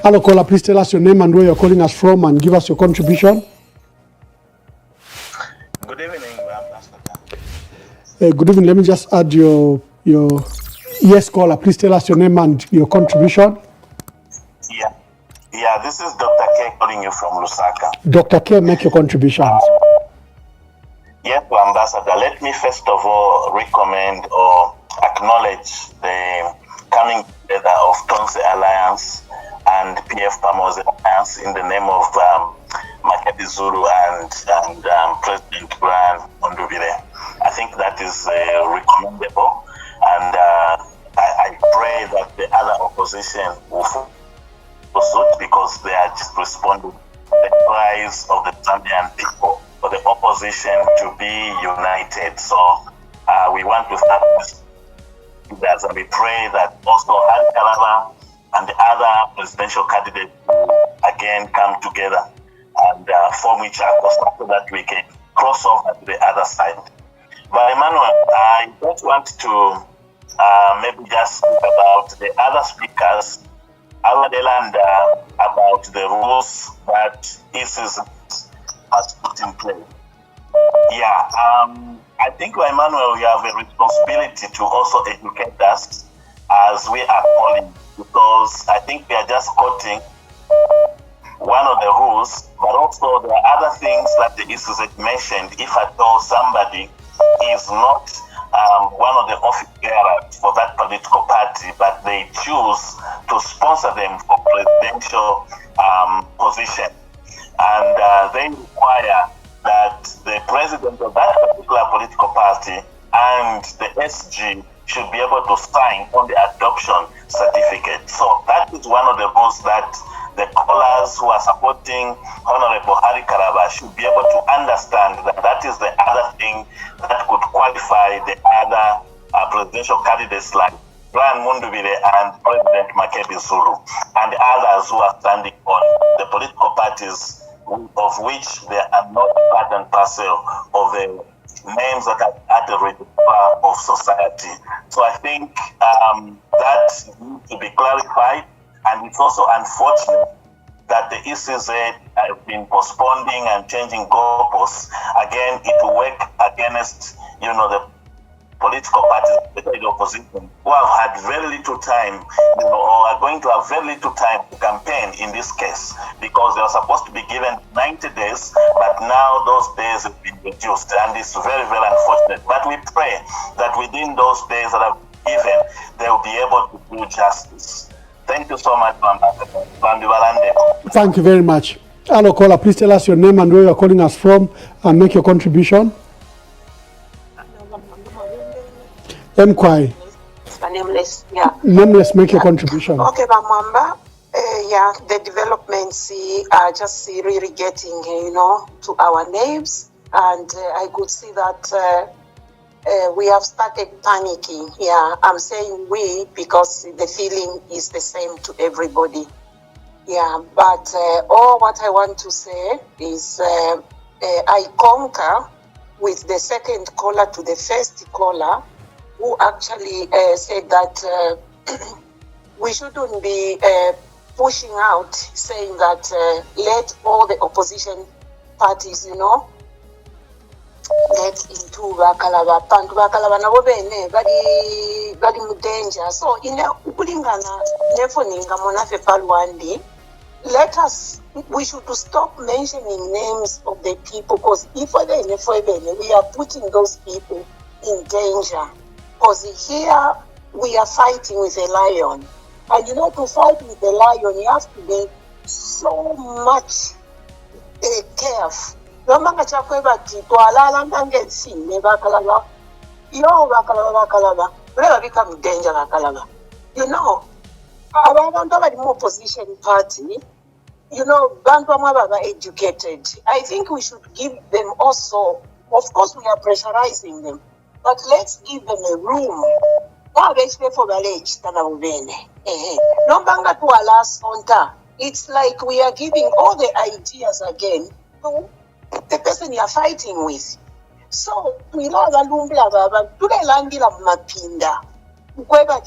Hello, caller. Please tell us your name and where you're calling us from and give us your contribution. Good evening, Good evening. Let me just add your yes, caller. Please tell us your name and your contribution. Yeah. This is Dr. K calling you from Lusaka. Dr. K, make your contributions. Yes, Ambassador. Let me first of all recommend or acknowledge the coming together of Tonse Alliance and PF Pamos Alliance in the name of Makebi Zulu and President Brian Ondubile. I think that is recommendable, and I pray that the other opposition will follow suit, because they are just responding to the cries of the Zambian people for the opposition to be united. So we want to start with that, and we pray that also Hari Kalaba and the other presidential candidates again come together and form each other so that we can cross over to the other side. But Emmanuel, I just want to maybe just speak about the other speakers, Aladelanda, about the rules that ISIS has put in place. Yeah, I think, Emmanuel, we have a responsibility to also educate us as we are calling, because I think we are just quoting one of the rules, but also there are other things that the ISIS mentioned. If at all somebody is not one of the office bearers for that political party, but they choose to sponsor them for presidential position, and they require that the president of that particular political party and the SG should be able to sign on the adoption certificate. So that is one of the rules that the callers who are supporting Honorable Hari Kalaba should be able to understand, that that is the other thing that could qualify the other presidential candidates like Brian Mundubile and President Makebi Zulu and others who are standing on the political parties of which they are not part and parcel of the names that are at the register of society. So I think that needs to be clarified, and it's also unfortunate that the ECZ have been postponing and changing goalposts. Again, it will work against, the political parties, especially the opposition, who have had very little time, or are going to have very little time to campaign in this case, because they are supposed to be given 90 days, but now those days have been reduced, and it's very, very unfortunate. But we pray that within those days that have been given, they will be able to do justice. Thank you so much, Ambassador. Thank you very much. Hello, caller. Please tell us your name and where you're calling us from and make your contribution. Enquiry. Nameless, yeah. Nameless, make your contribution. Okay, Mwamba. Yeah, the developments are just really getting, to our names, and I could see that we have started panicking. Yeah, I'm saying we because the feeling is the same to everybody. Yeah, but all what I want to say is I concur with the second caller to the first caller, who actually said that we shouldn't be pushing out, saying that let all the opposition parties, get into Bakalaba. Pantu Bakalaba nabo bene bali mu danger. So ukulingana nefoninga monafe palwandi, we should stop mentioning names of the people, because if we are putting those people in danger. Because here we are fighting with a lion, and to fight with a lion you have to be so much careful. Lomanga chakwe bati twalala ngangesine bakalaba yo bakalaba whenever become danger bakalaba. Abantu abali mu opposition party, bantu bamwe educated. I think we should give them also, of course we are pressurizing them, but let's give them a room. It's like we are giving all the ideas again to the person you are fighting with. So we know the lumbla baba tulelandila mapinda. Kweba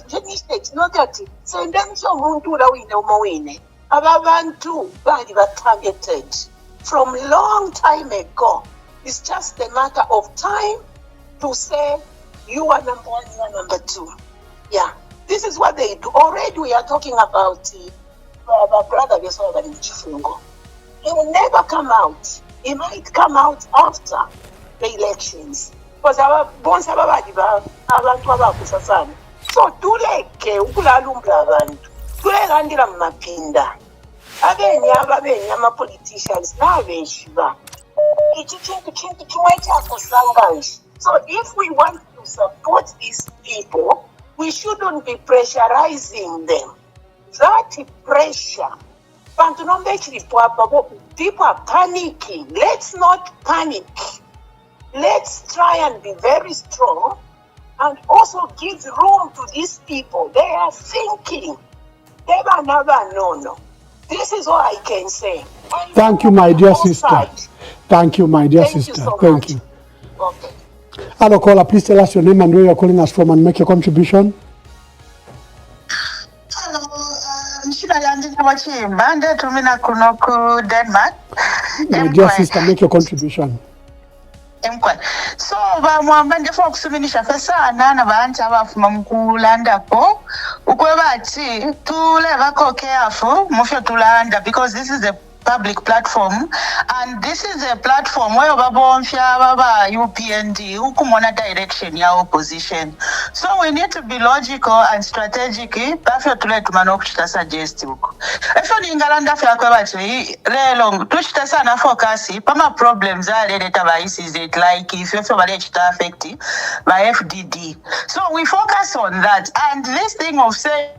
it's not that sentence of muntu la wine umawine. Ababantu bali targeted from long time ago. It's just a matter of time to say you are number one, you are number two. Yeah, this is what they do. Already we are talking about our brother Chifungo. He will never come out. He might come out after the elections. Because our bones have abantu sana. So tuleke ukulalumbla abantu. Tulerandira mapinda. Abenya ama politicians na beshiba. So if we want to support these people, we shouldn't be pressurizing them. That pressure. People are panicking. Let's not panic. Let's try and be very strong and also give room to these people. They are thinking. They are never no. This is all I can say. Thank you, my dear sister. Thank you, my dear sister. Thank you. Okay. Hello, caller. Please tell us your name and where you're calling us from and make your contribution. Hello, Denmark. My dear sister, make your contribution. So Mwamba ndifuna okusubinisha fesa nana bantu abafuma mukulanda po ukwebati tulebako careful mufyo tulanda because this is a public platform and this is a platform where babonfya baba UPND ukumona direction ya opposition, so we need to be logical and strategic bafyo tule tumana okuchita suggest uko efo ningalanda fya kwebati lelo tuchita sana focus pama problems aleta ba ICZ like if you bale chita affect by FDD, so we focus on that. And this thing of saying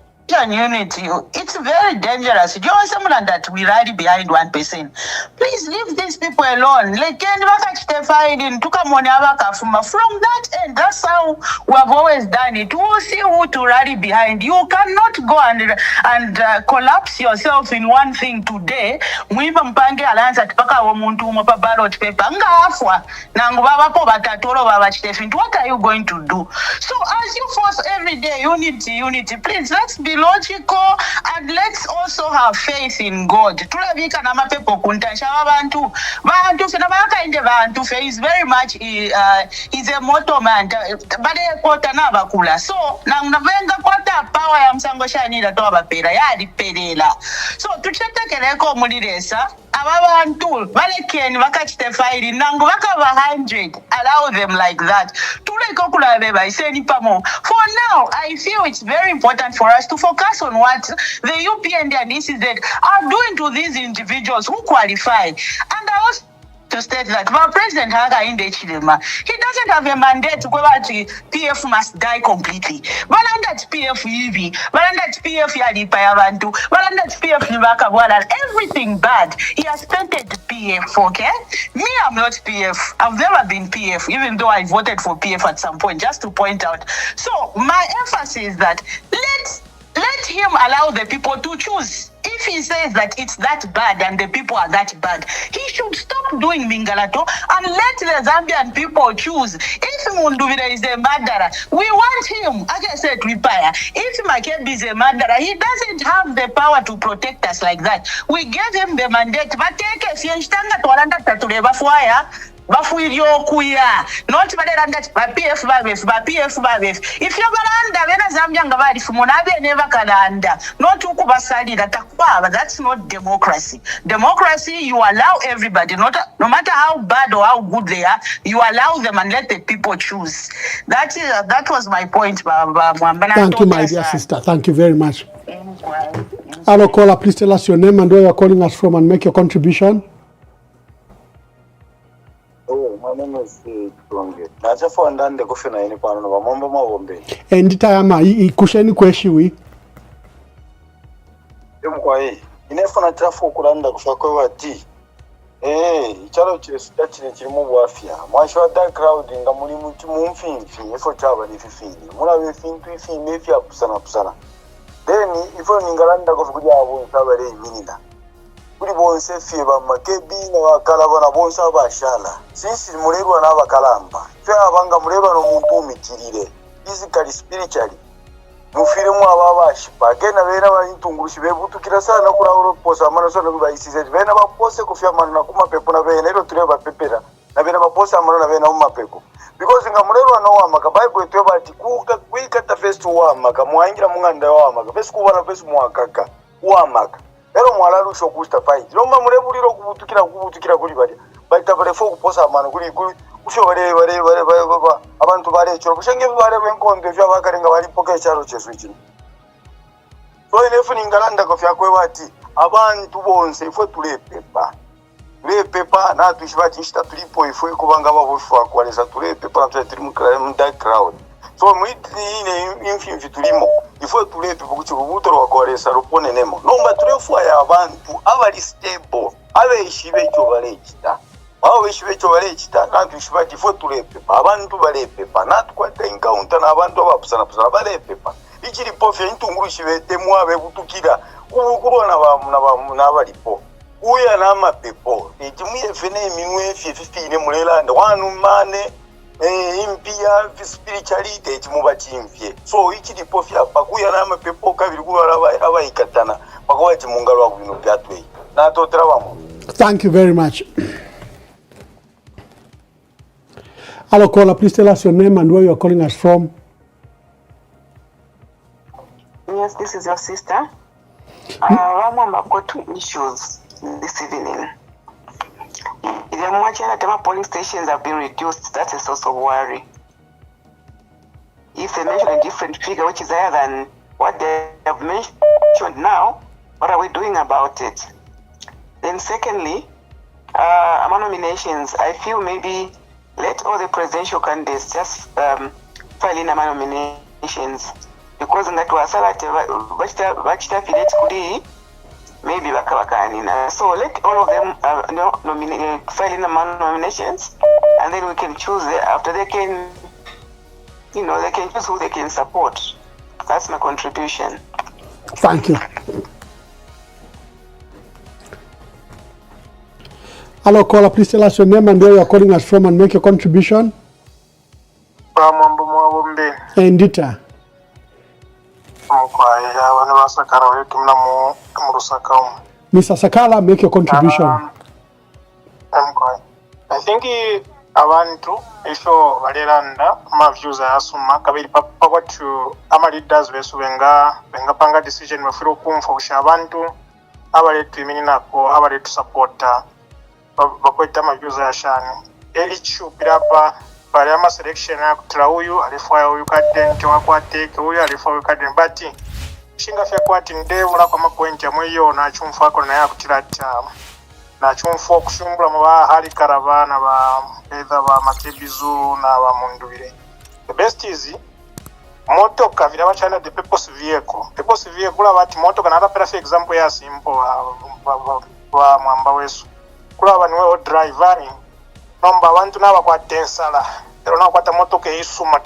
unity, it's very dangerous. You know, someone that we rally behind one person. Please leave these people alone. Like, from that end, that's how we have always done it. We'll see who to rally behind. You cannot go and collapse yourself in one thing today. What are you going to do? So as you force every day unity, please let's be logical and let's also have faith in God. Is very much is a motto man. So power so tuchetekereko muliresa ababantu balekeni bakachite file nangu bakaba 100, allow them like that. Tuleko kulabe bayiseni pamo. For now, I feel it's very important for us to focus on what the UPND and ECZ are doing to these individuals who qualify. And I also to state that our president Haga in the Chilema, he doesn't have a mandate to go back to PF must die completely. But under PF EV, but under PF Yadi Payavantu, but under PF Nivaka, everything bad. He has painted PF, okay? Me, I'm not PF. I've never been PF, even though I voted for PF at some point, just to point out. So my emphasis is that let him allow the people to choose. If he says that it's that bad and the people are that bad, he should stop doing Mingalato and let the Zambian people choose. If Munduvira is a murderer, we want him, as I said, retire. If Makebi is a murderer, he doesn't have the power to protect us like that. We gave him the mandate, but take a fienstanga to Alanda Tatureva Fuaya. Not PF. If you're Galanda, when a Zambian Gavadi from Monabe never Galanda, not Ukuba Sadi that that's not democracy. Democracy, you allow everybody, no matter how bad or how good they are, you allow them and let the people choose. That was my point, Thank you, my dear sister. Thank you very much. Hello, caller, please tell us your name and where you're calling us from and make your contribution. My name is Tonge. Nachafu ndande kufina ini pano na Mwamba Mawombe. Nditayama ikusheni kweshiwi. Yumkwa hii. Inefu na chafu kulanda kufakwe wati. Ichalo chilesuda chile mungu afya. Mwashwa dark crowd nga muli mumfinfi. Ifo chaba ni fifini. Mula wefintu ifi mefi ya pusana. Deni ifo ningalanda kufukudia wabu chaba rei minida. Kuri bonse fieba makebi na wakalaba na bonsa bashala sisi mulerwa na bakalamba fe abanga mureba no muntu umitirire physically spiritually mufiremu ababashipa agenda bera bayintungurusha bebutukira sana kuri aho posa amaraso no bayisize bena bapose kufya manu na kumapepo na bene rero tureba pepera na bena baposa amaraso na bena mu mapeko because ngamurero no wamaka bible twe bati kwikata first wamaka muhangira munganda wamaka first kubana first muwakaka wamaka rero mwalarusho kusta fight lomba murebuliro kubutukira kuri bari baita bare fo kuposa amanu kuri ufyo bare abantu bare cyo bushenge bare benkonde vya bakarenga bari poke cyaro cyesu kino so inefu ningalanda ko fya kwe bati abantu bonse ifo tulepepa lepepa na tushibati nshita tulipo ifo kubanga babufwa kwaleza tulepepa na turi mu crowd so mwitine infimfi tulimo ifo tulepepa kuchi butoro wakwaleza rupone nemo nomba turefu ya abantu abali stable abeshibe cyo barechita abeshibe cyo barechita na tushibati ifo tulepepa abantu balepepa na tukwata encounter na abantu abapusana balepepa ichiri pofya intungurushibe temwabe butukira kubukurwa na balipo uya na mapepo itimuye fene minwe fifine mulelanda wanu mane impia spirituality itimuba chimvye so ichiri pofya pakuya na mapepo kabiri kuba abayikatana pakwa chimungalo bwino byatwe na totera bamwe. Thank you very much. Hello caller, please tell us your name and where you are calling us from. Yes, this is your sister. Mwamba, I've got 2 issues this evening. If I'm watching that my polling stations have been reduced, that's a source of worry. If they mention a different figure which is higher than what they have mentioned now, what are we doing about it? Then secondly, among nominations, I feel maybe let all the presidential candidates just file in among nominations. Because in that was maybe so let all of them file in among nominations, and then we can choose after they can, they can choose who they can support. That's my contribution. Thank you. Hello caller, please tell us your name and where you are calling us from and make your contribution. Mwamba Emmanuel. Endita. Mr. Sakala, make your contribution. I think abantu isho balelanda ma views asuma kabiri papa watu ama leaders besu benga panga decision mafiro kumfa usha abantu abaletu imini nako abaletu supporta bakweta ma views ashani elichu birapa bali ama selection ya kutra huyu alifwa huyu kadden kwa kwateke huyu alifwa huyu kadden bati shinga fya kwati ndevu la kwa mapoint ya mweyo na chumfa ko na ya kutirata na chumfa kushumbula mwa hali karavana ba either ba makebizu na ba mundubire. The best is motoka vile bachana the purpose vehicle abati motoka na para for example ya simple wa Mwamba wesu kula banwe o driver nomba abantu naba kwa tensala ero na kwata motoka isuma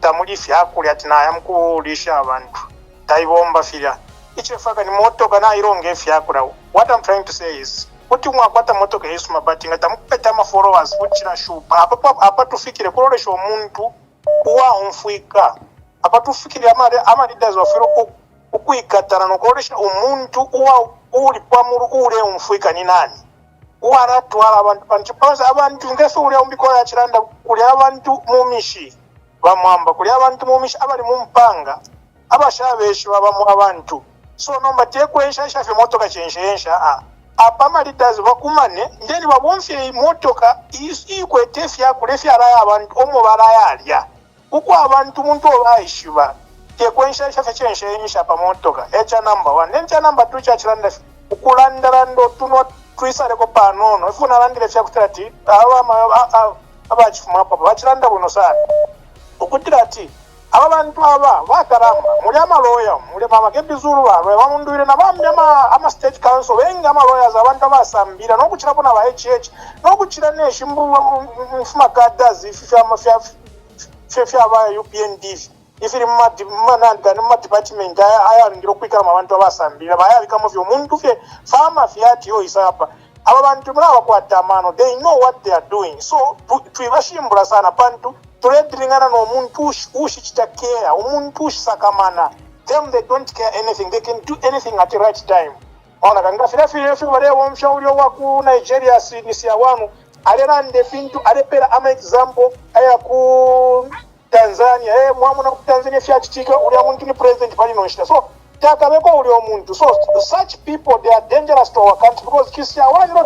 tamuli fyakuli ati na yamkulisha abantu taibomba fira ichefaka ni motoka na ironge fyakula. What I'm trying to say is kuti mwakwata motoka isuma but ngatamupeta ma followers kuchira shupa apa tufikire kulolesha omuntu kuwa umfuika apa tufikire ama leaders wafiro ukuikatana no kulolesha omuntu uwa uli pamuru ule umfuika ni nani uwaratwala abantu panchipaza abantu ngeso uli umbikola ya chiranda kuli abantu mumishi ba Mwamba kuli abantu mumishi abali mumpanga abashabeshi babamu abantu so nomba tekwesha shafe motoka chensha apa ma leaders bakumane ndeni babonfye motoka ikwetefya kulefya raya abantu omubarayalya uko abantu muntu obayishiba tekwesha shafe chensha pa motoka echa number 1 nencha number 2 cha chiranda ukulandarando tuno tuisale ko panono ifuna landire fya kutrati abachifuma papa bachiranda buno sana ukutirati aba bantu aba bakaramba muri amaloya muri mama kebizuru bamunduire na bamwe ama state council benga amaloya abantu abasambira no kuchira bona ba HH no kuchira neshimbu mfuma kadazi fya ba UPND ifiri mananga ne department aya ndiro kwikara abantu abasambira baya bikamo vyo muntu fye fama fyati yo isapa aba bantu mraba kwa tamano they know what they are doing so tuibashimbula sana pantu tuledringana n'omuntu ushikitakera omuntu usakamana. Them they don't care anything, they can do anything at the right time. Ona kanga fila wale wamshauri waku Nigeria sinisia wanu alera ndepintu alepera ama example aya ku Tanzania mwamu na ku Tanzania fyachitika uli muntu ni president pali noshita. So takabeko uli omuntu. So such people they are dangerous to our country because kisia wanu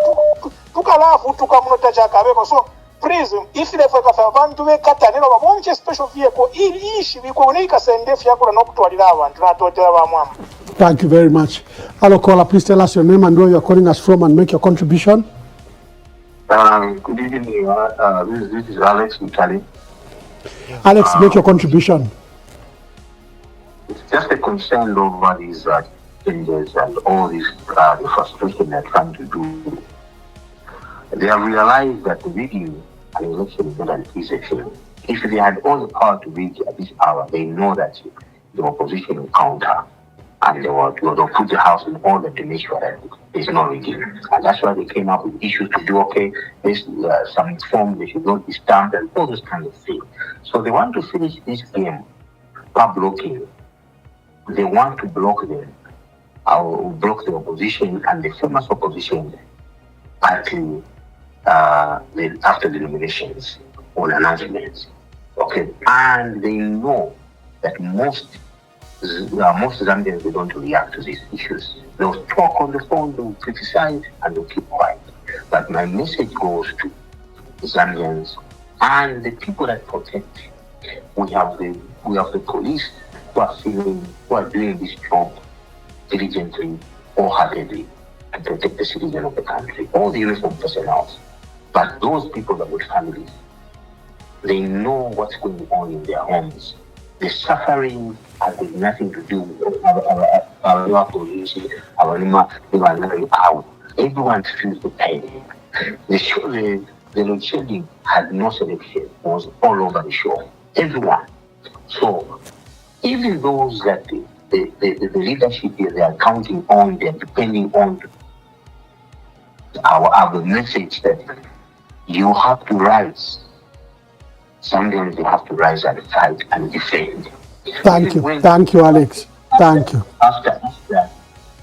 tukalafu tukamunota chakabeko. So prison if they for abantu bekatanira babonche special vehicle ili ishi biko unika sendefu yakula nokutwalira abantu natotera bamwama. Thank you very much. Hello, caller. Please tell us your name and where you are calling us from and make your contribution. Good evening. This is Alex in Cali. Alex, make your contribution. It's just a concern over these changes and all this the frustration they're trying to do. They have realized that rigging an election is not an election. If they had all the power to rig at this hour, they know that the opposition will counter. And they'll put the house in order to make sure that there's no rigging. And that's why they came up with issues to do, okay, there's some form, they should not be stamped and all those kind of things. So they want to finish this game by blocking. They want to block them, block the opposition and the famous opposition party after the nominations or announcements. Okay, and they know that most Zambians, they don't react to these issues. They'll talk on the phone, they'll criticize, and they'll keep quiet. But my message goes to Zambians and the people that protect. We have the police who are doing this job diligently, wholeheartedly, to protect the citizens of the country, all the uniform personnel. But those people that with families, they know what's going on in their homes. The suffering has nothing to do with our police, everyone feels the pain. The load shedding had no selection, it was all over the show. Everyone. So even those that the leadership here, they are counting on, they're depending on our message that you have to rise. Sometimes they have to rise and fight and defend. Thank you. Thank you, Alex. Thank you. After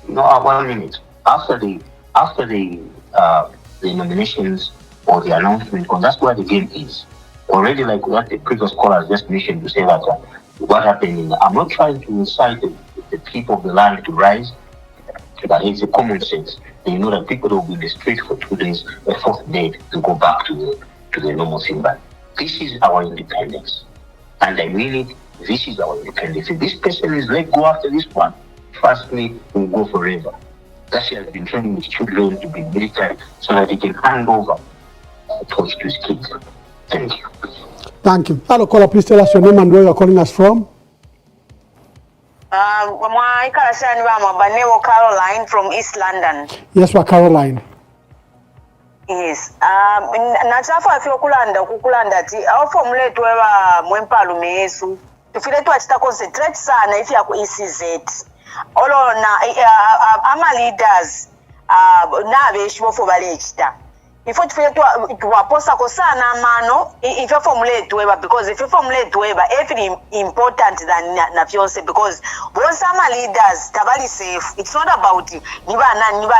1 minute. After the nominations or the announcement, because that's where the game is. Already, like what the previous caller just mentioned, to say that what happened I'm not trying to incite the people of the land to rise, but it's a common sense. They know that people will be in the street for 2 days, the fourth day to go back to the normal thing. But this is our independence. And I mean it, this is our independence. If this person is let go after this one, trust me, we'll go forever. That's why I've been training his children to be military so that they can hand over the torch to his kids. Thank you. Thank you. Hello, caller, please tell us your name and where you're calling us from. Caroline from East London. Yes, we're Caroline. Yes. Nachafa afyo kukulanda ti awfo mletu wewa mwempalume Yesu. Tufile tu achita concentrate sana ifi ya ku ECZ. Olo na ama leaders na abeshu wofo bale chita. Ifo tufile tu waposa ko sana mano ifo formulate weba because if you formulate weba every important than na fiance because once ama leaders tabali safe. It's not about niba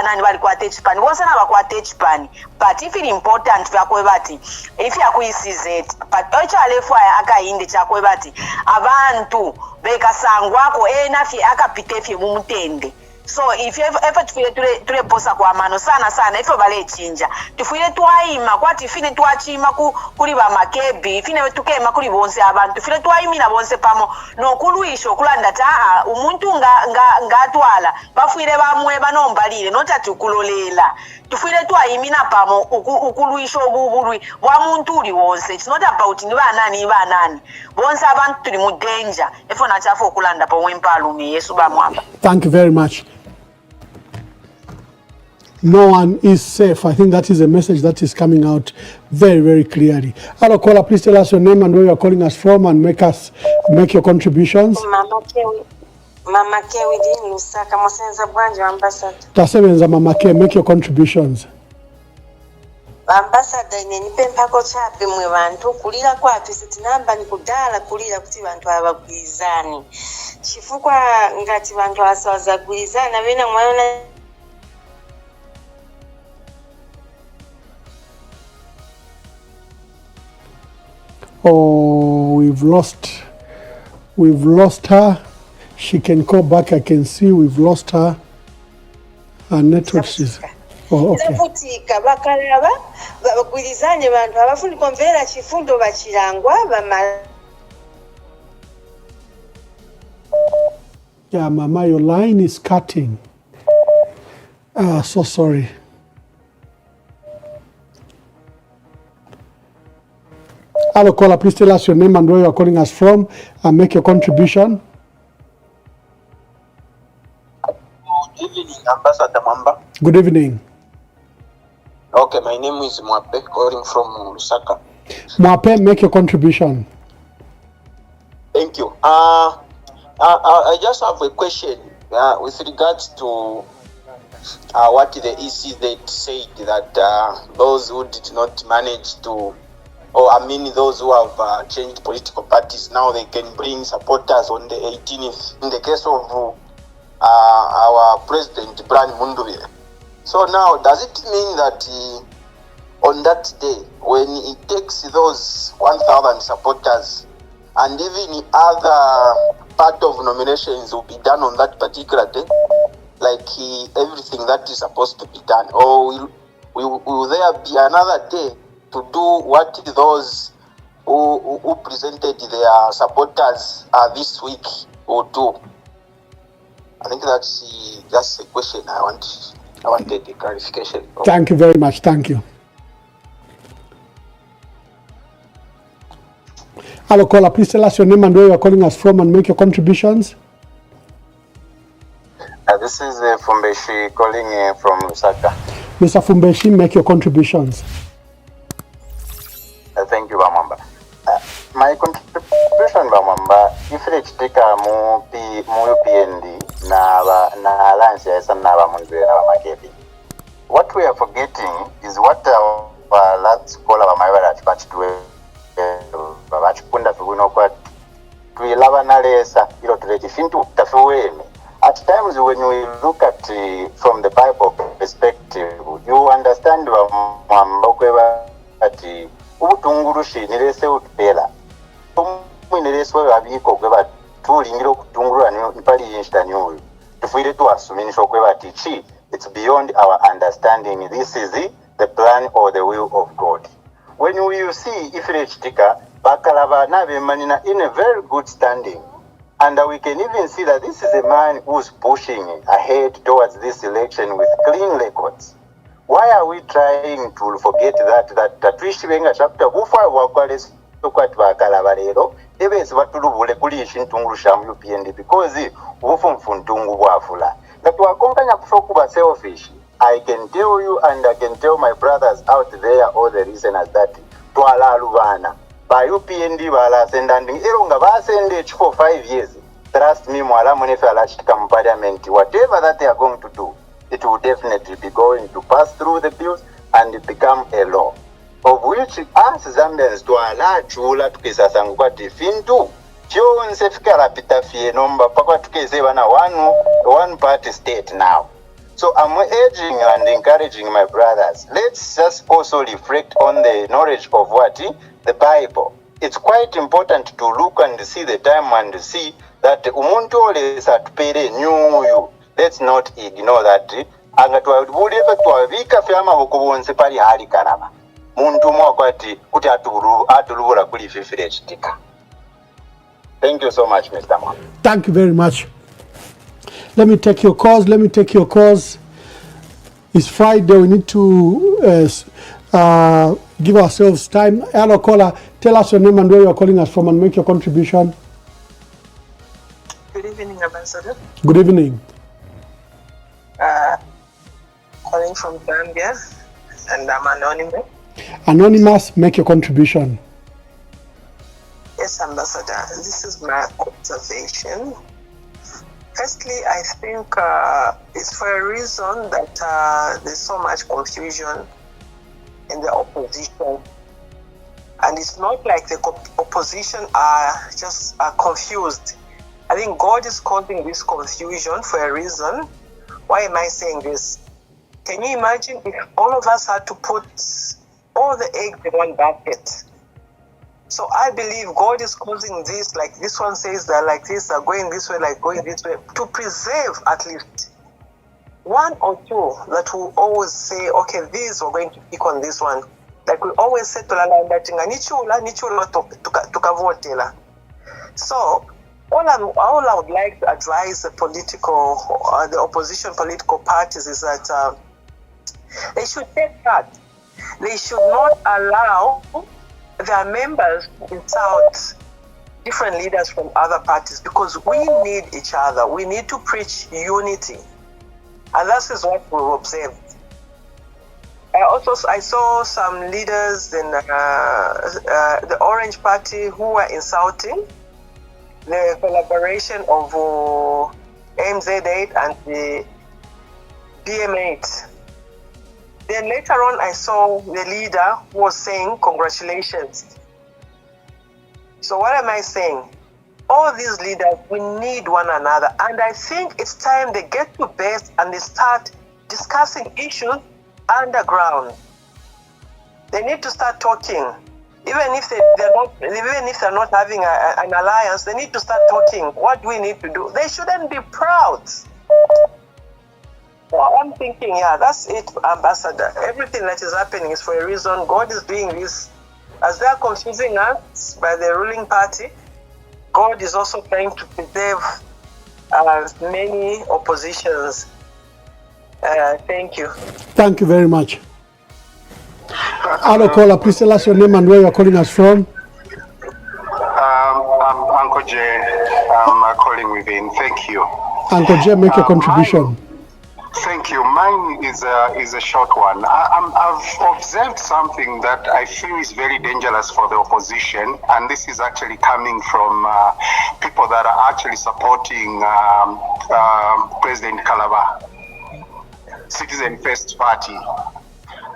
nani bali kwa touch pan. Once na bakwa touch pan but if it important for akwebati if you akuisize but ocha alefu akainde chakwebati abantu bekasangwako nafi akapitefi mumutende. So if you ever tule posa kwa mano sana ifo bale chinja tufile twaima kwati fine twachima kuli ba makebi fine tukema kuli bonse abantu tufile twaimina bonse pamo no kuluisho kulanda ta umuntu ngatwala bafwire bamwe banombalire notatu kulolela tufile twaimina pamo ukuluisho obubulwi bwa muntu uli wonse. It's not about ni banani bonse abantu tuli mu danger efo nachafu okulanda po wempalumi Yesu ba Mwamba. Thank you very much. No one is safe. I think that is a message that is coming out very, very clearly. Hello, caller, please tell us your name and where you are calling us from and make your contributions. Mama Kewi di Lusaka Mosenza Branjo Ambassador. Tasebenza Mama Ke, make your contributions. Ambassador ine nipe mpako chape mwe bantu kulira kwatu sitinamba ni kudala kulira kuti bantu abagwirizani chifukwa ngati bantu asawazagwirizana bena mwaona. Oh, we've lost her. She can call back. I can see we've lost her. Her network is. Oh, okay. Zavutika bakalaba bagwirizanye bantu abafuni konvera chifundo bachirangwa bama. Yeah, Mama, your line is cutting. So sorry. Hello, caller. Please tell us your name and where you are calling us from, and make your contribution. Good evening, Ambassador Mwamba. Good evening. Okay, my name is Mwamba, calling from Lusaka. Mwamba, make your contribution. Thank you. I just have a question with regards to what the EC said that those who did not manage to, those who have changed political parties, now they can bring supporters on the 18th. In the case of our president, Brian Mundubile. So now, does it mean that on that day, when he takes those 1,000 supporters, and even other part of nominations will be done on that particular day, like everything that is supposed to be done, or will there be another day to do what those who presented their supporters this week will do? I think that's the question I wanted a clarification. Thank you very much. Thank you. Hello, caller. Please tell us your name and where you are calling us from, and make your contributions. This is Fumbeshi calling from Lusaka. Mr. Fumbeshi, make your contributions. Thank you, Bamamba. My contribution, Bamamba, if they take a mu UPND na alliance ya na Makebi. What we are forgetting is what our last caller Bamaiva Bachitwe Bachikunda Fuguno Kwat Tuilava Nalesa, Fintu Tafueme. At times when we look at from the Bible perspective, you understand that ubutungurushi nirese utpela nirese wabiko kweba tulingiro kutungurura nipali yinshitanyuru tufuire tu asuminisho kweba tichi. It's beyond our understanding. This is the plan or the will of God. When you see Ifrechitika Bakalava Nabe Manina in a very good standing, and we can even see that this is a man who's pushing ahead towards this election with clean records. Why are we trying to forget that Twishivenga chapter Bufa Wakales Tokat Bakalavarero, Eves Vatulu Kuli Shintungu Sham UPND, because Wufum Funtungu Wafula. That we are Konga selfish. I can tell you and I can tell my brothers out there, all the listeners, that Tuala Luvana. By UPND wala sendanding Irunga Basendage for 5 years. Trust me, Mwala Munefa Lachikam Parliament, whatever that they are going to do, it will definitely be going to pass through the bills and become a law. Of which us Zambians to ala chula tukisasangukati fintu. Chionse fikara pitafie nomba pakwa tukeze na one party state now. So I'm urging and encouraging my brothers, let's just also reflect on the knowledge of what the Bible. It's quite important to look and see the time and see that umuntu olesa tupere nyuyu. Let's not ignore that. Angatwabuleka twavika fyama bokubonse pali hali karama. Muntu mwakwati kuti atulubula kuli fifirechitika. Thank you so much, Mr. Mwamba. Thank you very much. Let me take your calls. It's Friday. We need to give ourselves time. Hello, caller. Tell us your name and where you are calling us from, and make your contribution. Good evening, Ambassador. Good evening. Calling from Zambia, and I'm anonymous. Anonymous, make your contribution. Yes, Ambassador. This is my observation. Firstly, I think it's for a reason that there's so much confusion in the opposition. And it's not like the opposition are just confused. I think God is causing this confusion for a reason. Why am I saying this? Can you imagine if all of us had to put all the eggs in one basket? So I believe God is causing this, like this one says that like this, are going this way, like going this way, to preserve at least one or two that will always say, okay, these we're going to pick on this one. Like we always say to nichula tukavotela. So all I would like to advise the opposition political parties is that they should take heart. They should not allow their members to insult different leaders from other parties, because we need each other. We need to preach unity. And that is what we observed. I saw some leaders in the Orange Party who were insulting the collaboration of MZ8 and the BM8. Then later on, I saw the leader who was saying congratulations. So what am I saying? All these leaders, we need one another. And I think it's time they get to bed and they start discussing issues underground. They need to start talking. Even if they're not having an alliance, they need to start talking. What do we need to do? They shouldn't be proud. Well, I'm thinking, yeah, that's it, Ambassador. Everything that is happening is for a reason. God is doing this. As they are confusing us by the ruling party, God is also trying to preserve many oppositions. Thank you. Thank you very much. Hello, caller. Please tell us your name and where you're calling us from. I'm Uncle Jay. I'm calling within. Thank you. Uncle Jay, make a contribution. Thank you. Mine is a short one. I've observed something that I feel is very dangerous for the opposition, and this is actually coming from people that are actually supporting President Kalaba, Citizen First Party.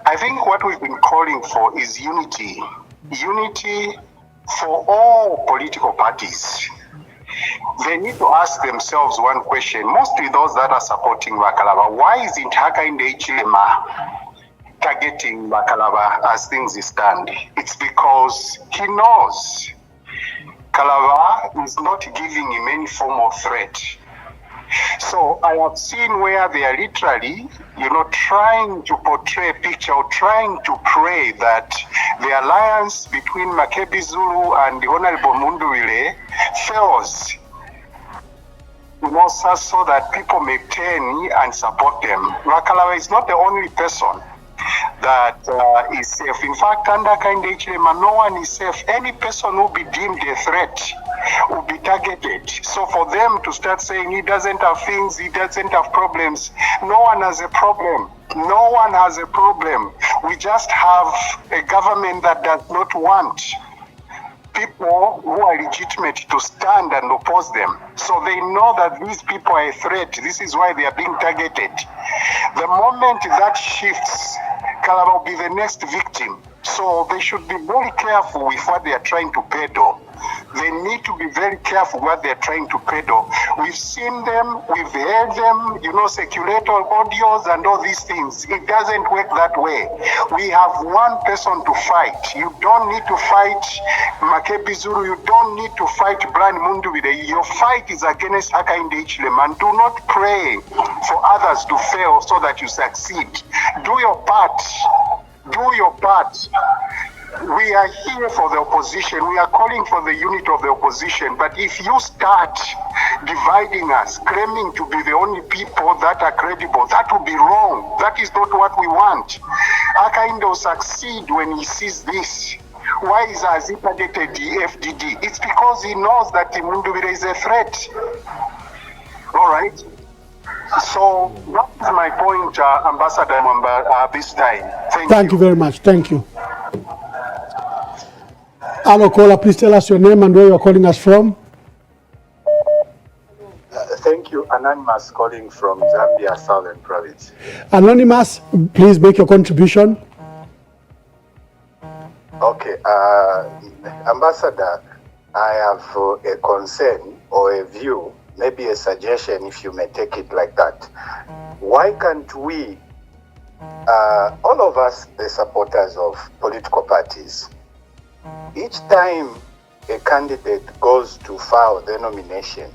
I think what we've been calling for is unity. Unity for all political parties. They need to ask themselves one question, mostly those that are supporting Bakalaba. Why isn't Hakainde Hichilema targeting Bakalaba as things stand? It's because he knows Kalaba is not giving him any form of threat. So I have seen where they are literally, trying to portray a picture or trying to pray that the alliance between Makebi Zulu and the Honorable Munduwile fails, so that people may turn and support them. Rakalaba is not the only person that is safe. In fact, under Hakainde Hichilema, no one is safe. Any person who be deemed a threat will be targeted. So for them to start saying he doesn't have things, he doesn't have problems, no one has a problem. No one has a problem. We just have a government that does not want people who are legitimate to stand and oppose them. So they know that these people are a threat. This is why they are being targeted. The moment that shifts, Kalaba will be the next victim. So they should be very careful with what they are trying to peddle. They need to be very careful what they're trying to peddle. We've seen them, we've heard them, circulate audios and all these things. It doesn't work that way. We have one person to fight. You don't need to fight Makebi Zulu. You don't need to fight Brian Munduwile. Your fight is against Hakainde Hichilema. And do not pray for others to fail so that you succeed. Do your part. Do your part. We are here for the opposition. We are calling for the unity of the opposition. But if you start dividing us, claiming to be the only people that are credible, that will be wrong. That is not what we want. Hakainde will succeed when he sees this. Why has he targeted the FDD? It's because he knows that Munduwile is a threat. All right? So that is my point, Ambassador Mwamba, this time. Thank you very much. Thank you. Hello, caller. Please tell us your name and where you're calling us from. Thank you. Anonymous calling from Zambia, Southern Province. Anonymous, please make your contribution. Okay, Ambassador, I have a concern or a view, maybe a suggestion, if you may take it like that. Why can't we, all of us, the supporters of political parties, each time a candidate goes to file the nomination,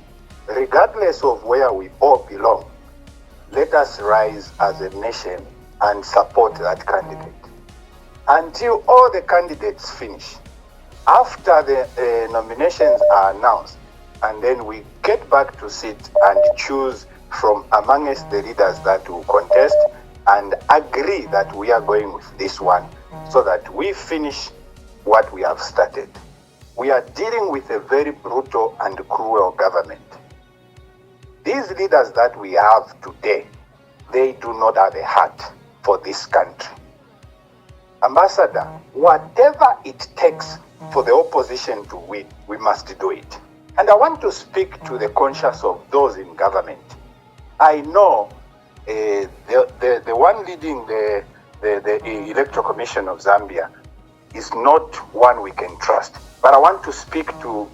regardless of where we all belong, let us rise as a nation and support that candidate until all the candidates finish. After the nominations are announced, and then we get back to sit and choose from amongst the leaders that will contest and agree that we are going with this one so that we finish what we have started. We are dealing with a very brutal and cruel government. These leaders that we have today, they do not have a heart for this country. Ambassador, whatever it takes for the opposition to win, we must do it. And I want to speak to the conscience of those in government. I know the one leading the Electoral Commission of Zambia is not one we can trust. But I want to speak to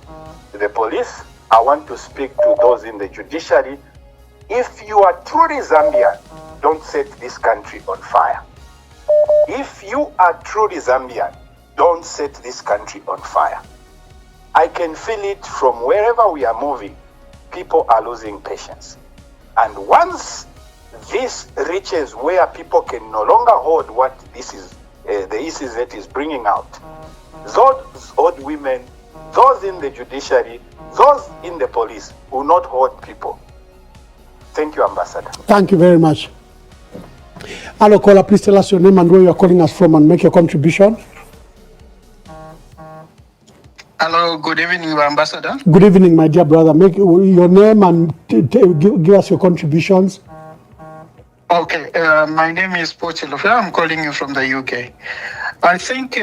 the police. I want to speak to those in the judiciary. If you are truly Zambian, don't set this country on fire. If you are truly Zambian, don't set this country on fire. I can feel it from wherever we are moving. People are losing patience. And once this reaches where people can no longer hold what this is, the ECZ is bringing out, those old women, those in the judiciary, those in the police will not hold people. Thank you, Ambassador. Thank you very much. Hello, caller, please tell us your name and where you are calling us from and make your contribution. Hello, good evening, Ambassador. Good evening, my dear brother. Make your name and give us your contributions. Okay, my name is Pochilofia. I'm calling you from the UK. I think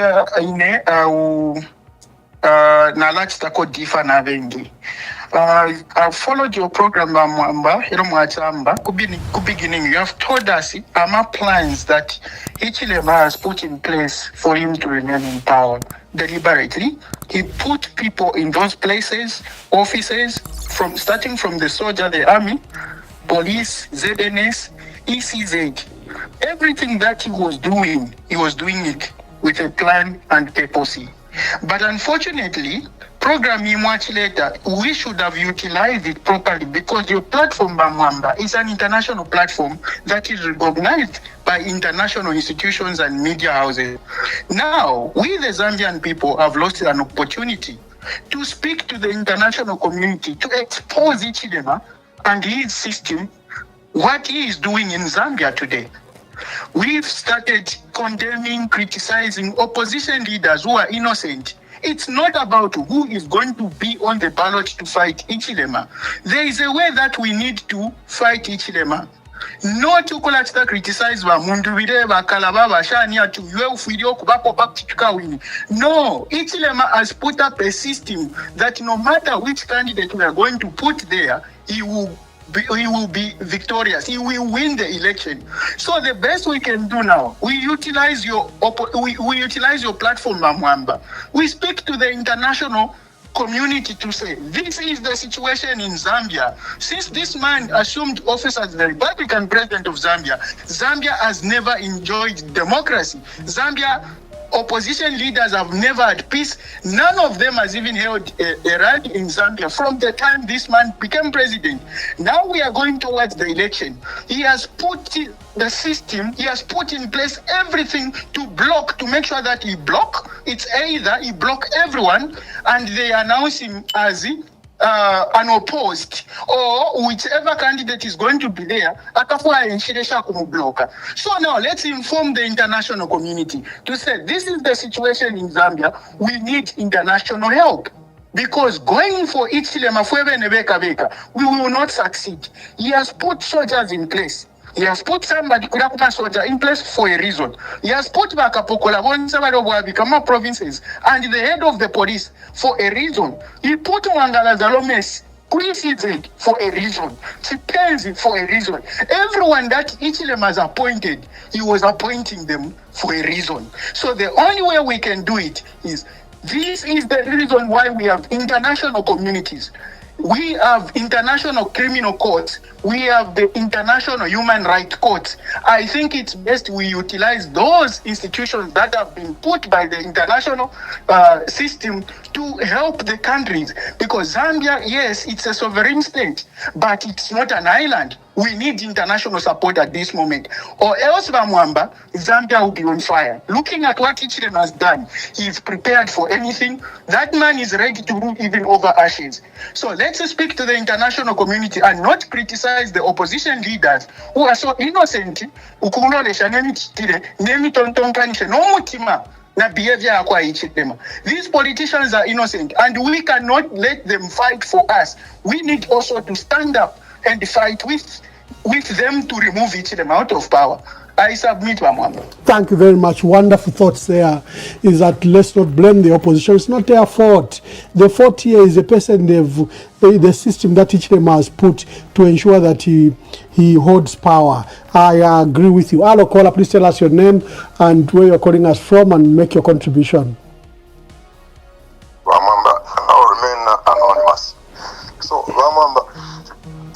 I've followed your program, Mwamba, beginning. You have told us plans that Hichilema has put in place for him to remain in power deliberately. He put people in those places, offices, starting from the soldier, the army, police, ZNS, ECZ. Everything that he was doing it with a plan and purpose. But unfortunately, programming much later, we should have utilized it properly because your platform, Mwamba, is an international platform that is recognized by international institutions and media houses. Now, we the Zambian people have lost an opportunity to speak to the international community, to expose Hichilema and his system, what he is doing in Zambia today. We've started condemning, criticizing opposition leaders who are innocent. It's not about who is going to be on the ballot to fight Hichilema. There is a way that we need to fight Hichilema. Not to criticize Mundu Kalababa Shania to you No, Hichilema has put up a system that no matter which candidate we are going to put there, he will be victorious. He will win the election. So the best we can do now, we utilize your platform, Mwamba. We speak to the international community to say, this is the situation in Zambia. Since this man assumed office as the Republican president of Zambia, Zambia has never enjoyed democracy. Zambia opposition leaders have never had peace. None of them has even held a rally in Zambia from the time this man became president. Now we are going towards the election. He has put the system, he has put in place everything to make sure that he block. It's either he block everyone and they announce him as unopposed, or whichever candidate is going to be there, so now let's inform the international community to say this is the situation in Zambia. We need international help. Because going for Hichilema, we will not succeed. He has put soldiers in place. He has put somebody soldier in place for a reason. He has put Bakapokola, provinces, and the head of the police for a reason. He put Mangala Zalomes Kuisidze for a reason. Chipenzi for a reason. Everyone that Ichilem has appointed, he was appointing them for a reason. So the only way we can do it is, this is the reason why we have international communities. We have international criminal courts. We have the international human rights courts. I think it's best we utilize those institutions that have been put by the international system to help the countries. Because Zambia, yes, it's a sovereign state, but it's not an island. We need international support at this moment. Or else, Mwamba, Zambia will be on fire. Looking at what Ichilem has done, he's prepared for anything. That man is ready to rule even over ashes. So let's speak to the international community and not criticize the opposition leaders who are so innocent. These politicians are innocent, and we cannot let them fight for us. We need also to stand up and fight with them to remove Ichilem out of power. I submit, Mwamba. Thank you very much. Wonderful thoughts there. Is that let's not blame the opposition. It's not their fault. The fault here is the person the system that Ichilem has put to ensure that he holds power. I agree with you. Hello, caller, please tell us your name and where you're calling us from and make your contribution. Mwamba, I'll remain anonymous. So, Mwamba,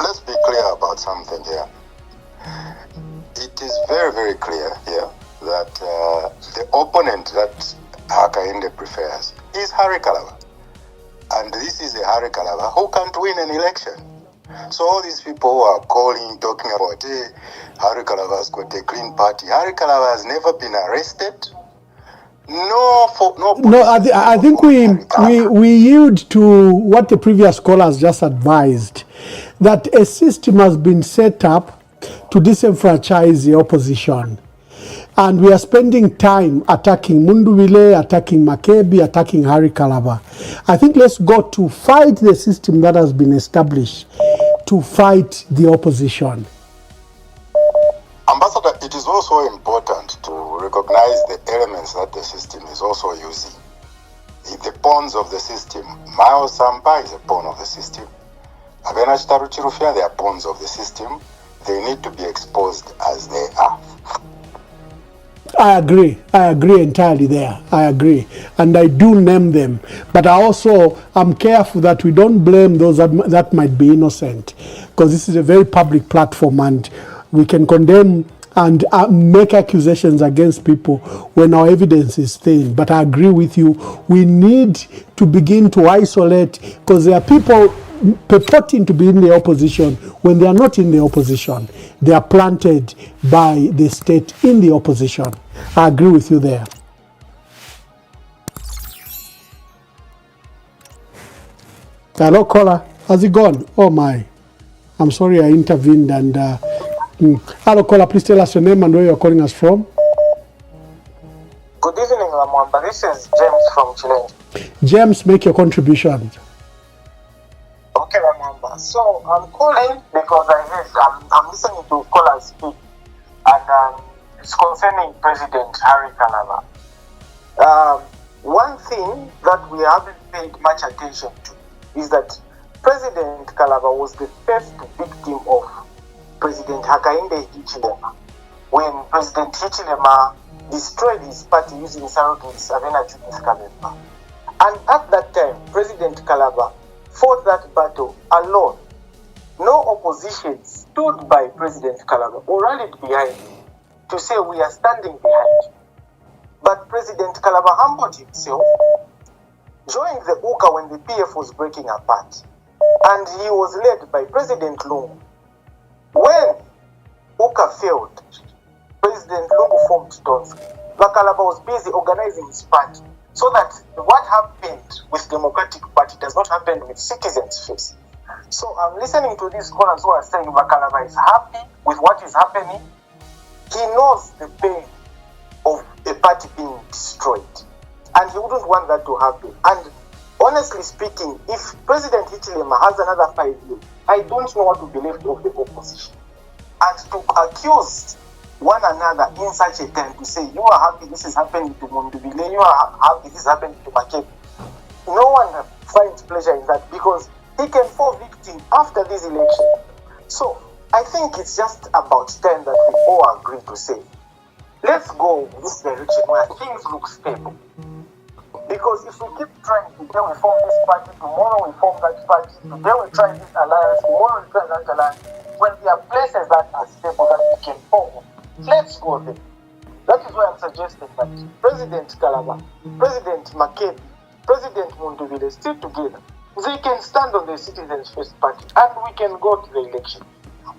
let's be clear about something here. It is very, very clear here that the opponent that Hakainde prefers is Harry Kalaba. And this is a Harry Kalaba who can't win an election. So all these people who are talking about, hey, Harry Kalaba has got a clean party. Harry Kalaba has never been arrested. No, I think we yield to what the previous callers just advised, that a system has been set up to disenfranchise the opposition. And we are spending time attacking Munduvile, attacking Makebi, attacking Harry Kalaba. I think let's go to fight the system that has been established to fight the opposition. Ambassador, it is also important to recognize the elements that the system is also using. The pawns of the system. Mao Sampa is a pawn of the system. Abena Chitaru Chirufia, they are pawns of the system. They need to be exposed as they are. I agree entirely there. I agree. And I do name them. But I also am careful that we don't blame those that might be innocent. Because this is a very public platform and we can condemn and make accusations against people when our evidence is thin. But I agree with you. We need to begin to isolate, because there are people purporting to be in the opposition when they are not in the opposition. They are planted by the state in the opposition. I agree with you there. Hello, caller. How's it gone? Oh my. I'm sorry I intervened. And hello, caller. Please tell us your name and where you're calling us from. Good evening, Mwamba. This is James from Chile. James, make your contribution. Okay, Mwamba. So I'm calling because I'm listening to callers speak, and it's concerning President Harry Kalaba. One thing that we haven't paid much attention to is that President Kalaba was the first victim of President Hakainde Hichilema when President Hichilema destroyed his party using surrogates Avena Judith Kabemba. And at that time, President Kalaba fought that battle alone. No opposition stood by President Kalaba or rallied behind him to say we are standing behind him. But President Kalaba humbled himself, joined the UKA when the PF was breaking apart, and he was led by President Lungu. When UKA failed, President Lungu formed Tonska. Kalaba was busy organizing his party so that what happened with Democratic Party does not happen with citizens first. So I'm listening to these callers who are saying Kalaba is happy with what is happening. He knows the pain of a party being destroyed, and he wouldn't want that to happen. And honestly speaking, if President Hichilema has another 5 years, I don't know what will be left of the opposition. And to accuse one another in such a time, to say you are happy this is happening to Mundubile, you are happy this is happening to Makebe, no one finds pleasure in that, because he can fall victim after this election. So I think it's just about time that we all agree to say, let's go in this direction where things look stable. Because if we keep trying, today we form this party, tomorrow we form that party, today we try this alliance, tomorrow we try that alliance, when there are places that are stable that we can form, let's go there. That is why I'm suggesting that President Kalaba, President Makebe, President Munduvile still together. They can stand on the Citizens First Party and we can go to the election.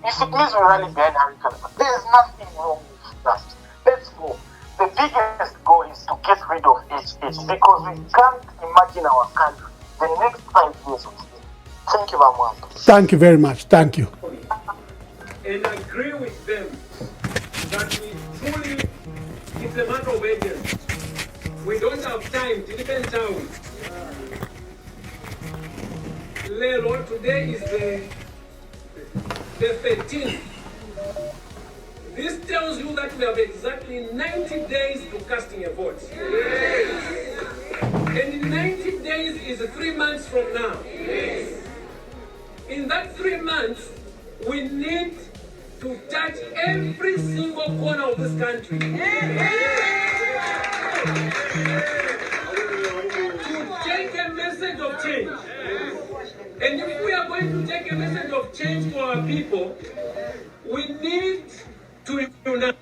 If it means we rally behind Harry Kalaba, there is nothing wrong with that. Let's go. The biggest goal is to get rid of HH because we can't imagine our country the next 5 years of it. Thank you very much. Thank you very much. Thank you. And agree with them that we truly, it's a matter of urgency. We don't have time to depend on. Lelo, today is the 13th. This tells you that we have exactly 90 days to casting a vote. Yes. And 90 days is 3 months from now. Yes. In that 3 months, we need to touch every single corner of this country. To take a message of change. And if we are going to take a message of change to our people, we need to unite.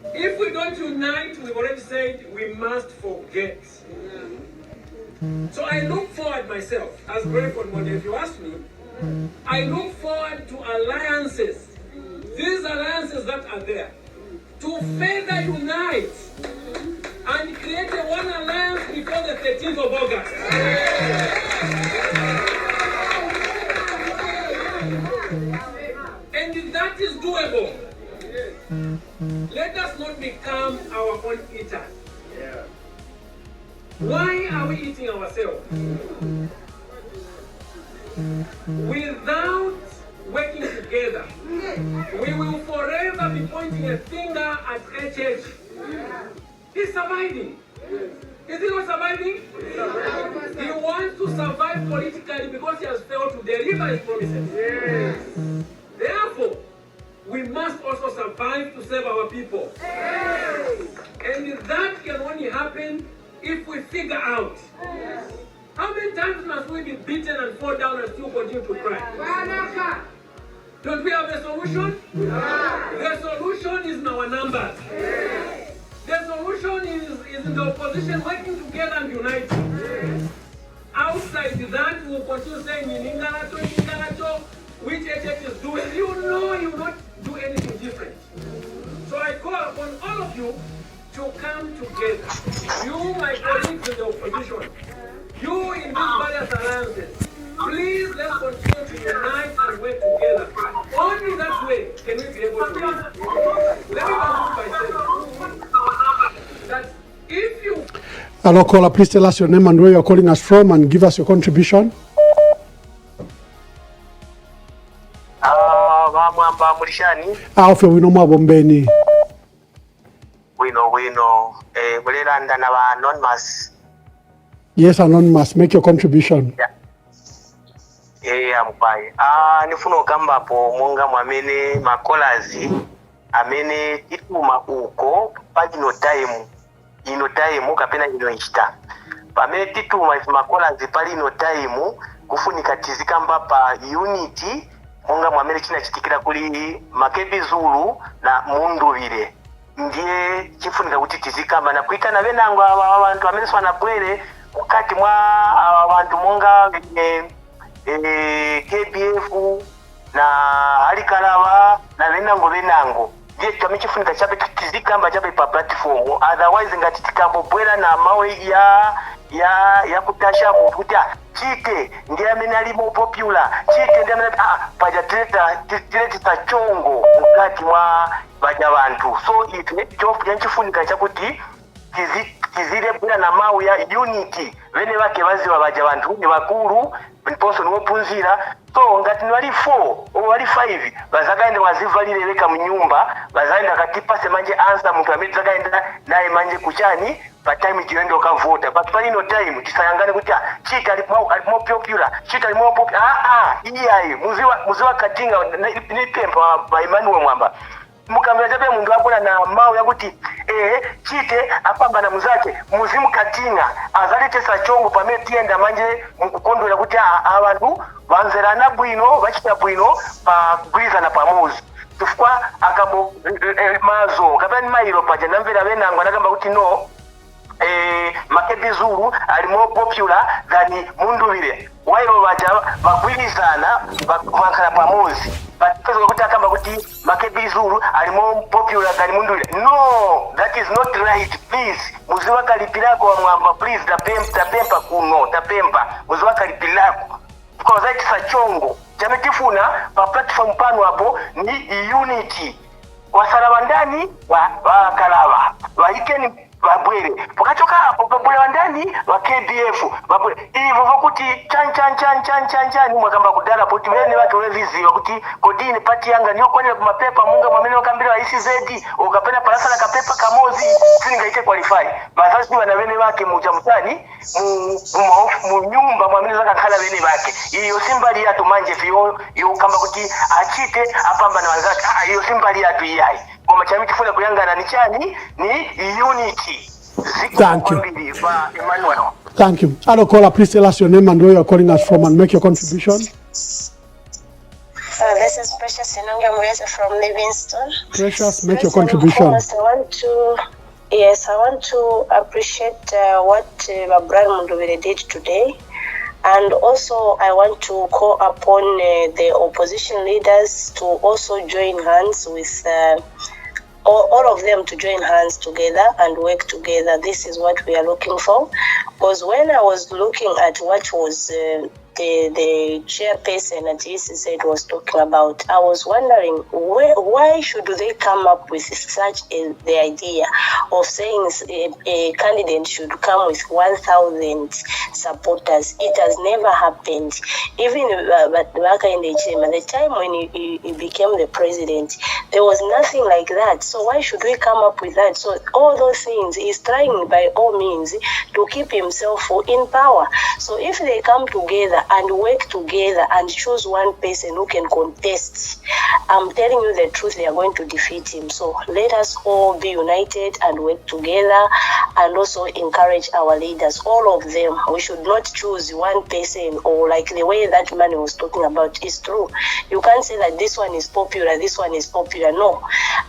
If we don't unite, we've already said we must forget. So I look forward myself, as Greg Onmode, if you ask me, I look forward to alliances, these alliances that are there, to further unite and create a one alliance before the 13th of August. And that is doable. Let us not become our own eaters. Why are we eating ourselves? Without working together, we will forever be pointing a finger at HH. He's surviving. Is he not surviving? He wants to survive politically because he has failed to deliver his promises. Therefore, we must also survive to save our people. And that can only happen if we figure out how many times must we be beaten and fall down and still continue to cry. Don't we have a solution? The solution is in our numbers. The solution is in the opposition working together and uniting. Outside that, we will continue saying in Ingalato, which HH is doing. You know you will not do anything different. So I call upon all of you to come together. You, my colleagues in the opposition, you in these various alliances, please let's continue to unite and work together. Only that way can we be able to win. Let me conclude by saying that if you... Hello, caller, please tell us your name and where you're calling us from and give us your contribution. Mwamba Mulishani. Alpha, we know more Bombeni. We know. Muliranda na anonymous. Yes, anonymous. Make your contribution. Ampai. Nifuno kamba po munga mwamene makolazi amene ituma uko pagi no time kapena ino ishita. Pamene tituma makolazi pali no time kufunika tizikamba pa unity munga mwamene china chitikira kuli Makebe Zulu na Munduvile. Ndiye chifunika kuti tizikamba na kuitana benango abantu amene swana bwere kukati mwa abantu munga KPF na Alikalaba na benango ndiye twamichifunika chabe tizikamba chabe pa platform, otherwise ngati tikambo bwera na mawe ya kutasha muvuta chite ndiye amene alimo popular chite ndiye amene paja tileta chongo mukati mwa baja bantu. So ife yanchifunika chakuti tizire bwera na mawe ya unity bene bake baziwa baja bantu ni bakuru mponso niwopunzira. So ngati ni wali 4 o wali 5 bazagaenda wazivalire leka mnyumba bazaenda katipa semanje answer mtu amene zagaenda naye manje kuchani pa time tiende okavota but palino time tisayangane kuti chita alimo popular chita alimo popular iyayi muziwa katinga ni pempa ba Emmanuel Mwamba mukambira chabe mundu akona na mawu yakuti chite apambana muzake muzimu katinga azalete sachongo pamene tienda manje mukukondwera kuti abantu banzerana bwino bachita bwino pa kugwirizana pamozi tufukwa akamo mazo kapani mailo paja namvera benango anagamba kuti no Makebi Zulu ali more popular than Munduvire wailo baja bagwirizana bakwankala pamozi but kuti akamba kuti Makebi Zulu ali more popular than Munduvire. No, that is not right. Please muziwa kalipilako wa Mwamba, please tapempa kuno tapempa muziwa kalipilako because that is a chongo chametifuna pa platform pano hapo ni unity wasala ndani wa Kalaba waikeni babwere pokachoka hapo babwere ndani wa KDF babwere hivyo kuti chan mwakamba kudala poti wene watu weviziwa kuti kodini pati yanga niyo kwenye kumapepa munga mwamene wakambira wa ICZ ukapenda parasa na kapepa kamozi singa ite qualify bazazi wana wene wake mujamutani mu nyumba mwamene zaka kala wene wake iyo simbali ya tumanje fiyo yo kamba kuti achite apamba na wazake iyo simbali ya tu iyai kwa chamiti funa kuyangana ni chani ni unity. Thank you. Emmanuel. Thank you. Hello, caller, please tell us your name and where you're calling us from and make your contribution. This is Precious Inonga Mweze from Livingston. Precious, make your contribution. I want to appreciate what Brad Munduvire did today. And also, I want to call upon the opposition leaders to also join hands with all of them to join hands together and work together. This is what we are looking for. Because when I was looking at what was the chairperson at ECZ was talking about, I was wondering why should they come up with such the idea of saying a candidate should come with 1,000 supporters. It has never happened. Even back in the time when he became the president, there was nothing like that. So why should we come up with that? So all those things, he's trying by all means to keep himself in power. So if they come together and work together and choose one person who can contest, I'm telling you the truth, they are going to defeat him. So let us all be united and work together and also encourage our leaders, all of them. We should not choose one person or like the way that man was talking about is true. You can't say that this one is popular, this one is popular. No.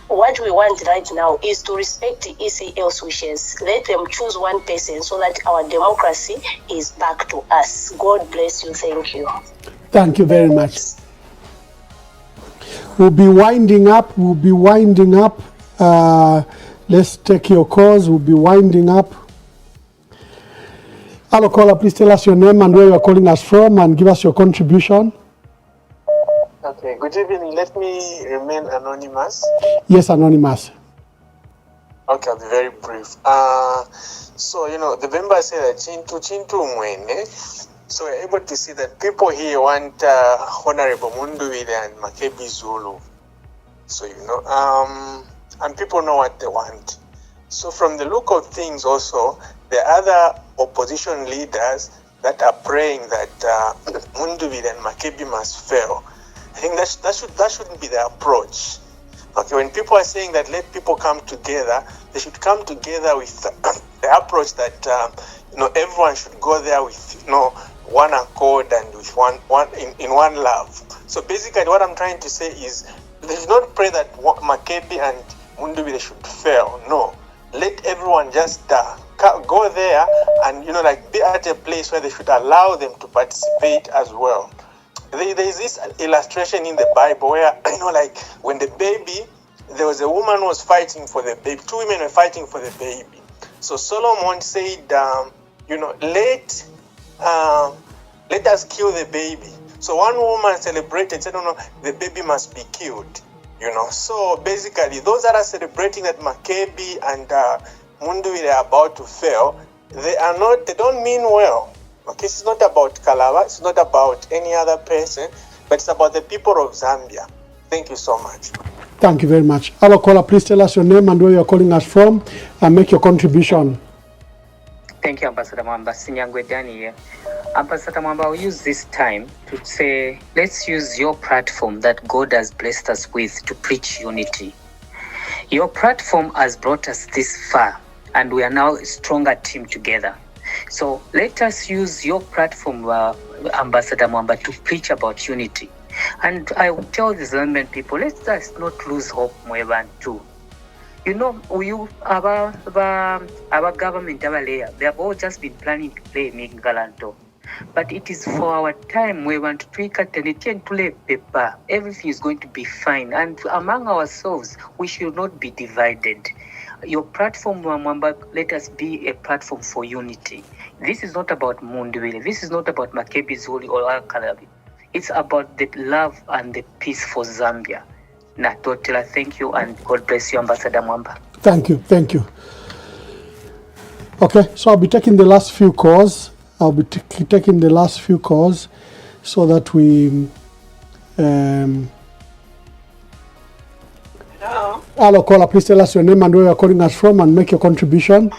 What we want right now is to respect the ECL's wishes. Let them choose one person so that our democracy is back to us. God bless you. Thank you. Thank you very much. We'll be winding up. Let's take your calls. We'll be winding up. Hello, caller, please tell us your name and where you're calling us from and give us your contribution. Okay, good evening. Let me remain anonymous. Yes, anonymous. Okay, I'll be very brief. So, the member said that Chintu Mwene. So we're able to see that people here want Honorable Munduvire and Makebi Zulu. So, and people know what they want. So from the look of things also, the other opposition leaders that are praying that Munduvire and Makebi must fail. I think that shouldn't be the approach. Okay, when people are saying that let people come together, they should come together with the approach that everyone should go there with one accord and with one in one love. So basically, what I'm trying to say is, they should not pray that Makebi and Munduvire should fail. No, let everyone just go there and be at a place where they should allow them to participate as well. There is this illustration in the Bible where when the baby, there was a woman who was fighting for the baby. Two women were fighting for the baby. So Solomon said, let us kill the baby. So one woman celebrated, said, no, the baby must be killed. So basically, those that are celebrating that Makebi and Munduvire are about to fail, they don't mean well. Okay, it's not about Kalaba, it's not about any other person, but it's about the people of Zambia. Thank you so much. Thank you very much. Hello, caller, please tell us your name and where you're calling us from and make your contribution. Thank you, Ambassador Mwamba. Sinyangwe Dani here. Ambassador Mwamba, I'll use this time to say, let's use your platform that God has blessed us with to preach unity. Your platform has brought us this far, and we are now a stronger team together. So let us use your platform, Ambassador Mwamba, to preach about unity. And I will tell the Zambian people, let us not lose hope, Mweban, too. You know, our government, they have all just been planning to play Galanto. But it is for our time we want to tweak it and play paper. Everything is going to be fine. And among ourselves, we should not be divided. Your platform, Mwamba, let us be a platform for unity. This is not about Munduwile. This is not about Makebi Zuli or Al-Kalabi. It's about the love and the peace for Zambia. Natotela, thank you, and God bless you, Ambassador Mwamba. Thank you. Okay, so I'll be taking the last few calls. So that we... Hello, caller, please tell us your name and where you're calling us from and make your contribution.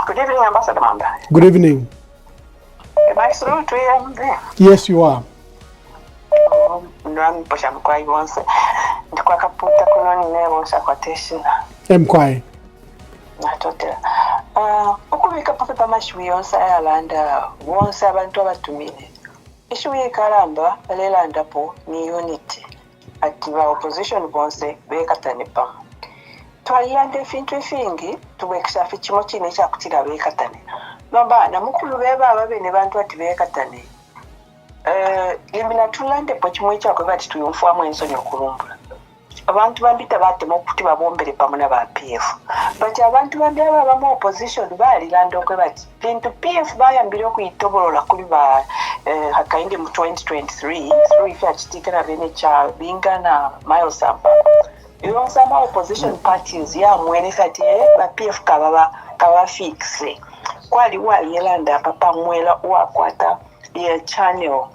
Good evening, Ambassador Mwamba. Good evening. Am I through to you there? Yes, you are. Mkwai. Okubika papepa mashiwi yonse ayalanda wonse abantu abatumire ishiwi yekalamba balelandapo ni unity ati ba opposition bonse bekatane pamu twalilanda efintu efingi tuwekishafi kimo kino ekyakutira bekatane nomba namukulu beba ababene bantu ati bekatane limina tulandepo kimo ekyakwe bati tuyumfuamu ensonyi okulumbula abantu bambita batema okuti babombere pamu n'aba PF bati abantu bambi abamu opposition balilanda okwe bati bintu PF bayambire okuyitobolola kuli ba Hakainde mu 2023 through ife akitikira bene kya binga na Mayosamba yonsama opposition parties yamwene kati ba PF kaba fixe kwali walilanda papa mwela wakwata ye channel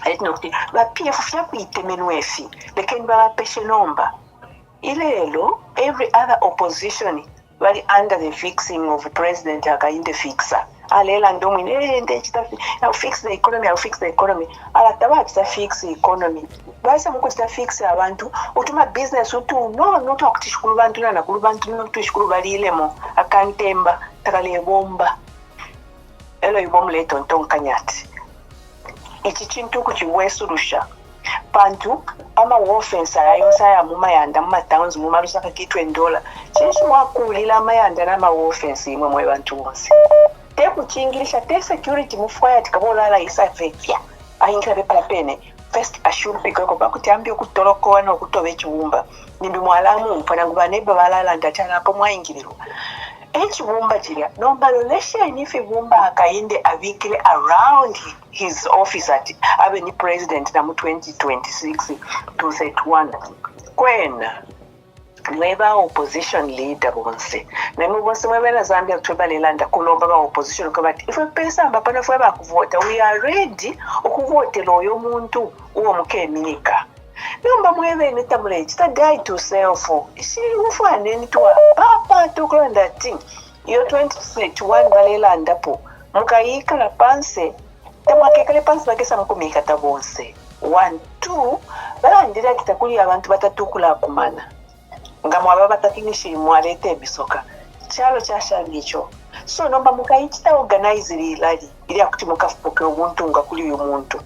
etinokuti ba PF fyakuyitemenwefi lekeni babapeshe nomba ilelo every other opposition wali under the fixing of President Hakainde fixer alela ndomwine ndechitafi I'll fix the economy ala tabata fix the economy basa mukuta fix abantu utuma business utu no takutishukulu bantu na nakulu bantu no tushukulu balilemo akantemba takale bomba elo ibom leto ntonkanyati iki kintu kukiwesurusha bantu ama offense ayonsa ya mumayanda mu towns mu malusaka $20 kinshi mwakulila amayanda na offense imwe mwe bantu bonse tekukingilisha te security mufwaya tikabola la isafefya ahingira bepalapene first assure pikoko bakutyambye okutolokowa n'okutoba ekibumba nimbi mwalamu mpana ngubaneba balala ndatala apo mwayingiriro ekibumba kirya nombalolesha ife bumba Hakainde avikile around his office at Avenue President na mu 2026 to 31 kwena mweba opposition leader bonse nemwe bonse mwebena Zambia twebalelanda kulomba ba opposition kabati ife pesa mbapana fwe bakuvota we are ready okuvotela oyo muntu uwo mukeminika nomba mwebene tamule kita die to self isi ufane nitwa papa tukulanda thing iyo 2021 balelanda po mukayikala panse tamakekale panse bakesa mukumika tabonse 1 2 balandira kitakuli abantu batatukula kumana ngamwaba batakinishiri mwalete ebisoka kyalo kyashalicho so nomba mukayikita organize lilali ili akuti mukafupoke omuntu nga kuli uyo muntu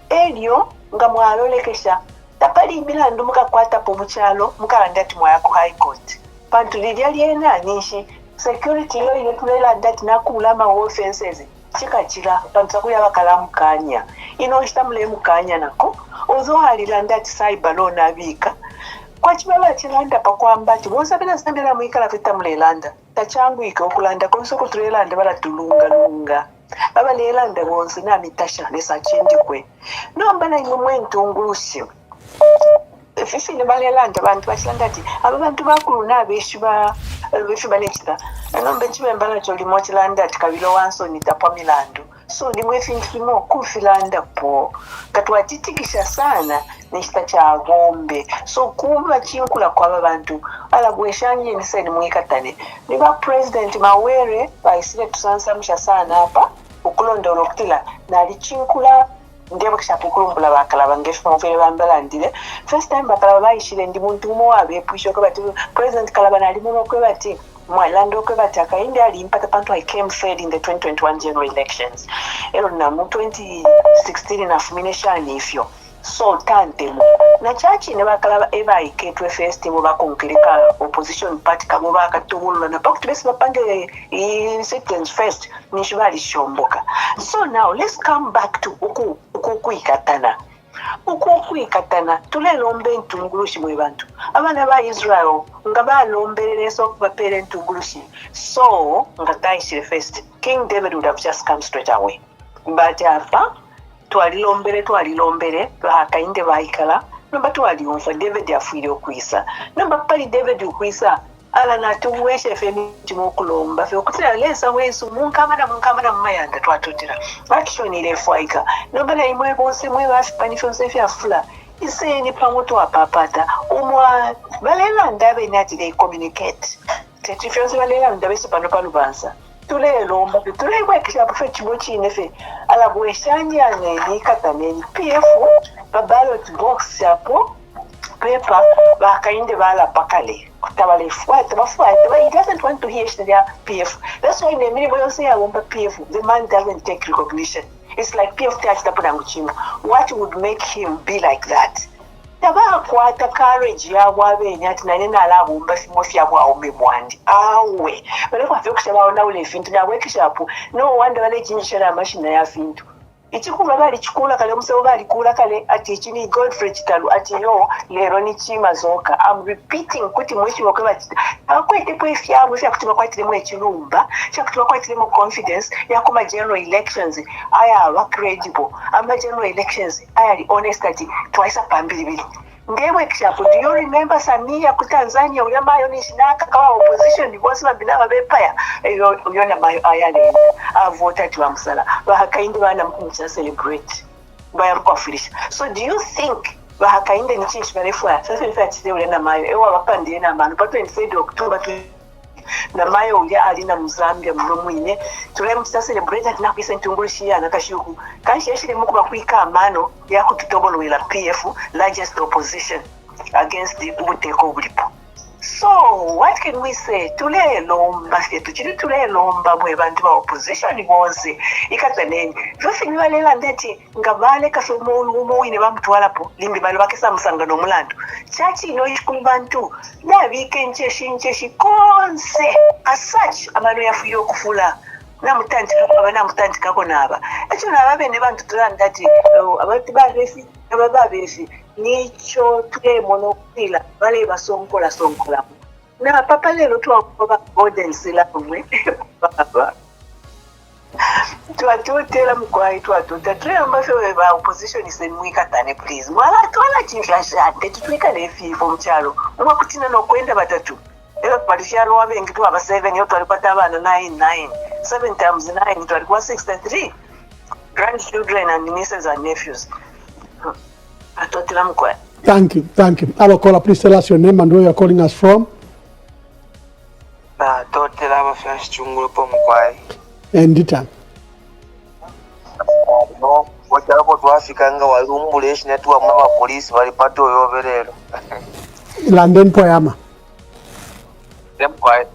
elio ngamwalolekesha tapali milandu mukakwata po mukyalo mukalanda ati mwayako high court pantu lilya lyena nishi security yo ile tulela ndati nakula ma offenses chikachira pantu sakuya bakalamu kanya ino shitamule mukanya nako ozohalira ndati cyber law nabika kwa chibaba chilanda pakwamba chibosa bena sambira muikala fita mulelanda tachangu ike okulanda konso kutulelanda balatulunga baba lelanda bonse na mitasha lesa chindikwe nomba na imwe ntungulusi fifi ne balelanda bantu bachilanda ati abantu bakulu nabeshiba lechita nomba chimembala choli mochilanda ati kabilo wanso nitapa milandu so limwe fintu limo okufilanda po katwatitikisha sana nechita cha ngombe so kuva chinkula kwa bantu ala gweshanje niseni mwikatane niba president mawere baisire tusansamusha sana hapa ukulondolo kutila nali chinkula ndebo kishapukulumbula bakalaba ngefu mufere bambalandire first time bakalaba bayishire ndi muntu mo abepusho ko bati president kalaba nali mo ko bati mwalando ko bati akainde ali impata pantu I came third in the 2021 general elections ero na mu 2016 na fumineshani ifyo so tante na chachi ne bakalaba eba iketwe first mo bakonkereka opposition party kabo bakatubulula na paktu bese bapange seconds first nishibali shomboka so now let's come back to ukuikatana tulelombe ntungulushi mwe bantu abana ba Israel nga balomberere so bapere ntungulushi so nga taishire first King David would have just come straight away but afa twalilombere bahakainde baikala namba twaliyumva David yafuire okwisa namba pali David okwisa ala natuweshe femi timokulomba fe okutira lesa wesu munkamana mumayanda twatotera action ile fwaika namba na imwe bonse mwe bafanifonse fya fula iseni pamoto apapata umwa balela ndabe nati they communicate tetifyonse balela ndabe sipano bansa tulelomba tulewekisha profeti mochine fe ala bweshanya ne katane PF ba ballot box yapo paper bakainde bala pakale kutabale fuata but he doesn't want to hear their PF. That's why in the minimum you say I want PF, the man doesn't take recognition. It's like PF touched up on him. What would make him be like that? Taba kwata courage ya wabe nyati na nena ala bomba simofya bwa omebwandi awe bale kwa fyokusha baona ule fintu na wekisha hapo no wonder wale jinshara mashina ya fintu ichikuba bali chikula kale musebo bali kula kale ati chini Godfrey Chitalu ati yo lero ni chima zoka. I'm repeating kuti mweshi wakabati akwete pwefi yabu ya kutuba kwa itile mwe chilumba ya kutuba kwa itile mwe confidence ya kuma general elections aya wa credible ama general elections aya li honest ati twaisa pambili ndewe kishapo. Do you remember Samia ku Tanzania ulamayo nishinaka kawa opposition bosi babina bepaya yona mayo ayale avota tu msala bahakainde bana mkumcha celebrate baya mkofirisha. So do you think bahakainde ni chinchi barefwa sasa ifa tide ule na mayo ewa bapande na manu pato 23 October na mayo ulia alina Zambia mnomwine tule msta celebrate ati nakwisa ntungulushi ya nakashuku kanshi yashire muku bakwika amano ya kututobolo wila PF largest opposition against the ubuteko bulipo. So what can we say? Tulelomba tuchiri tulelomba mwe bantu ba opposition bonse ikataneni vyofi niwalela ndeti ngabale kasomo umowine bamutwalapo limbi balo bakesa musangano mulando chachi ino ishikulu bantu na ncheshi konse as such amano yafuyo kufula na mutanti kako naba echo nababe ne bantu tulandati abantu babesi abababesi nicho tulemono kila bale basonkola na papa lelo tuwakoba golden sila kumwe baba tuatutela mkwai tuatutela mbafyo ba opposition isemwikatane please mwala twala chinshashate tutwika lefifo mchalo mwa kutina no kwenda batatu ela palisharo wabengi tu aba 7 yoto alipata abana 9 7 times 9 to alikuwa 63 grandchildren and nieces and nephews. Thank you. Hello, caller, please tell us your name and where you're calling us from. And the time. No, what about Africa? Walumbulation network, Mama police, Varipato over there. London Poyama. Them quite.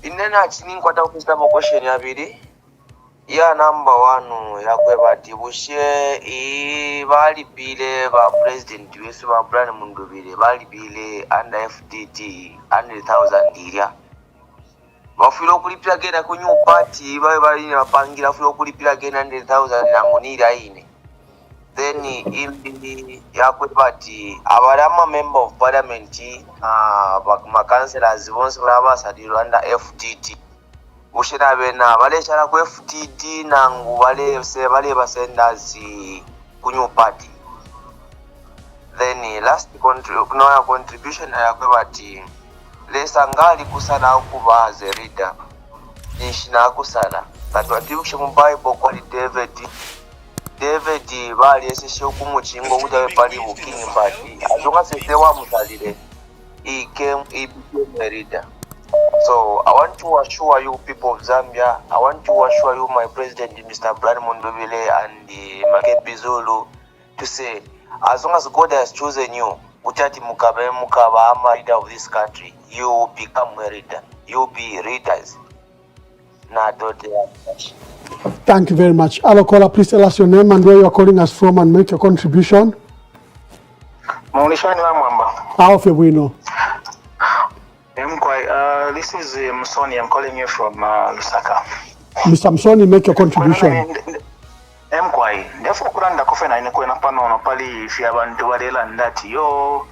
In the next thing, what about the question? Yabidi? Ya number 1 yakwe bati bushe bali bile ba president wesu ba brand mundu bile bali bile under FTT 100,000 diria bafilo kulipira gena ku new party bali bapangira filo kulipira gena 100,000 na monira ine then in yakwe bati abarama member of parliament ma councillors bonse baba sadiro under FTT ushira bena bale chara ku FTT nangu bale basenders ku new party. Then last contribution yakwe bati lesa ngali kusala okuba as a reader nishina kusala kati watiushe mu Bible kwali David balyeseshe okumukingo obutabe pali bukingi mbati azonga sese wamusalire he became a leader. So I want to assure you people of Zambia, I want to assure you my president Mr. Brad Mondobile and Makepi Zulu to say as long as God has chosen you, Utati Mukabe Mukaba, I'm a leader of this country, you will become a leader. You will be leaders. Thank you very much. Hello, caller, please tell us your name and where you are calling us from and make your contribution. How of we know? This is Msoni. I'm calling you from Lusaka. Mr. Msoni, make your contribution. Therefore, kuranda kufena inakwena pano no pali fi abantu balela ndati yo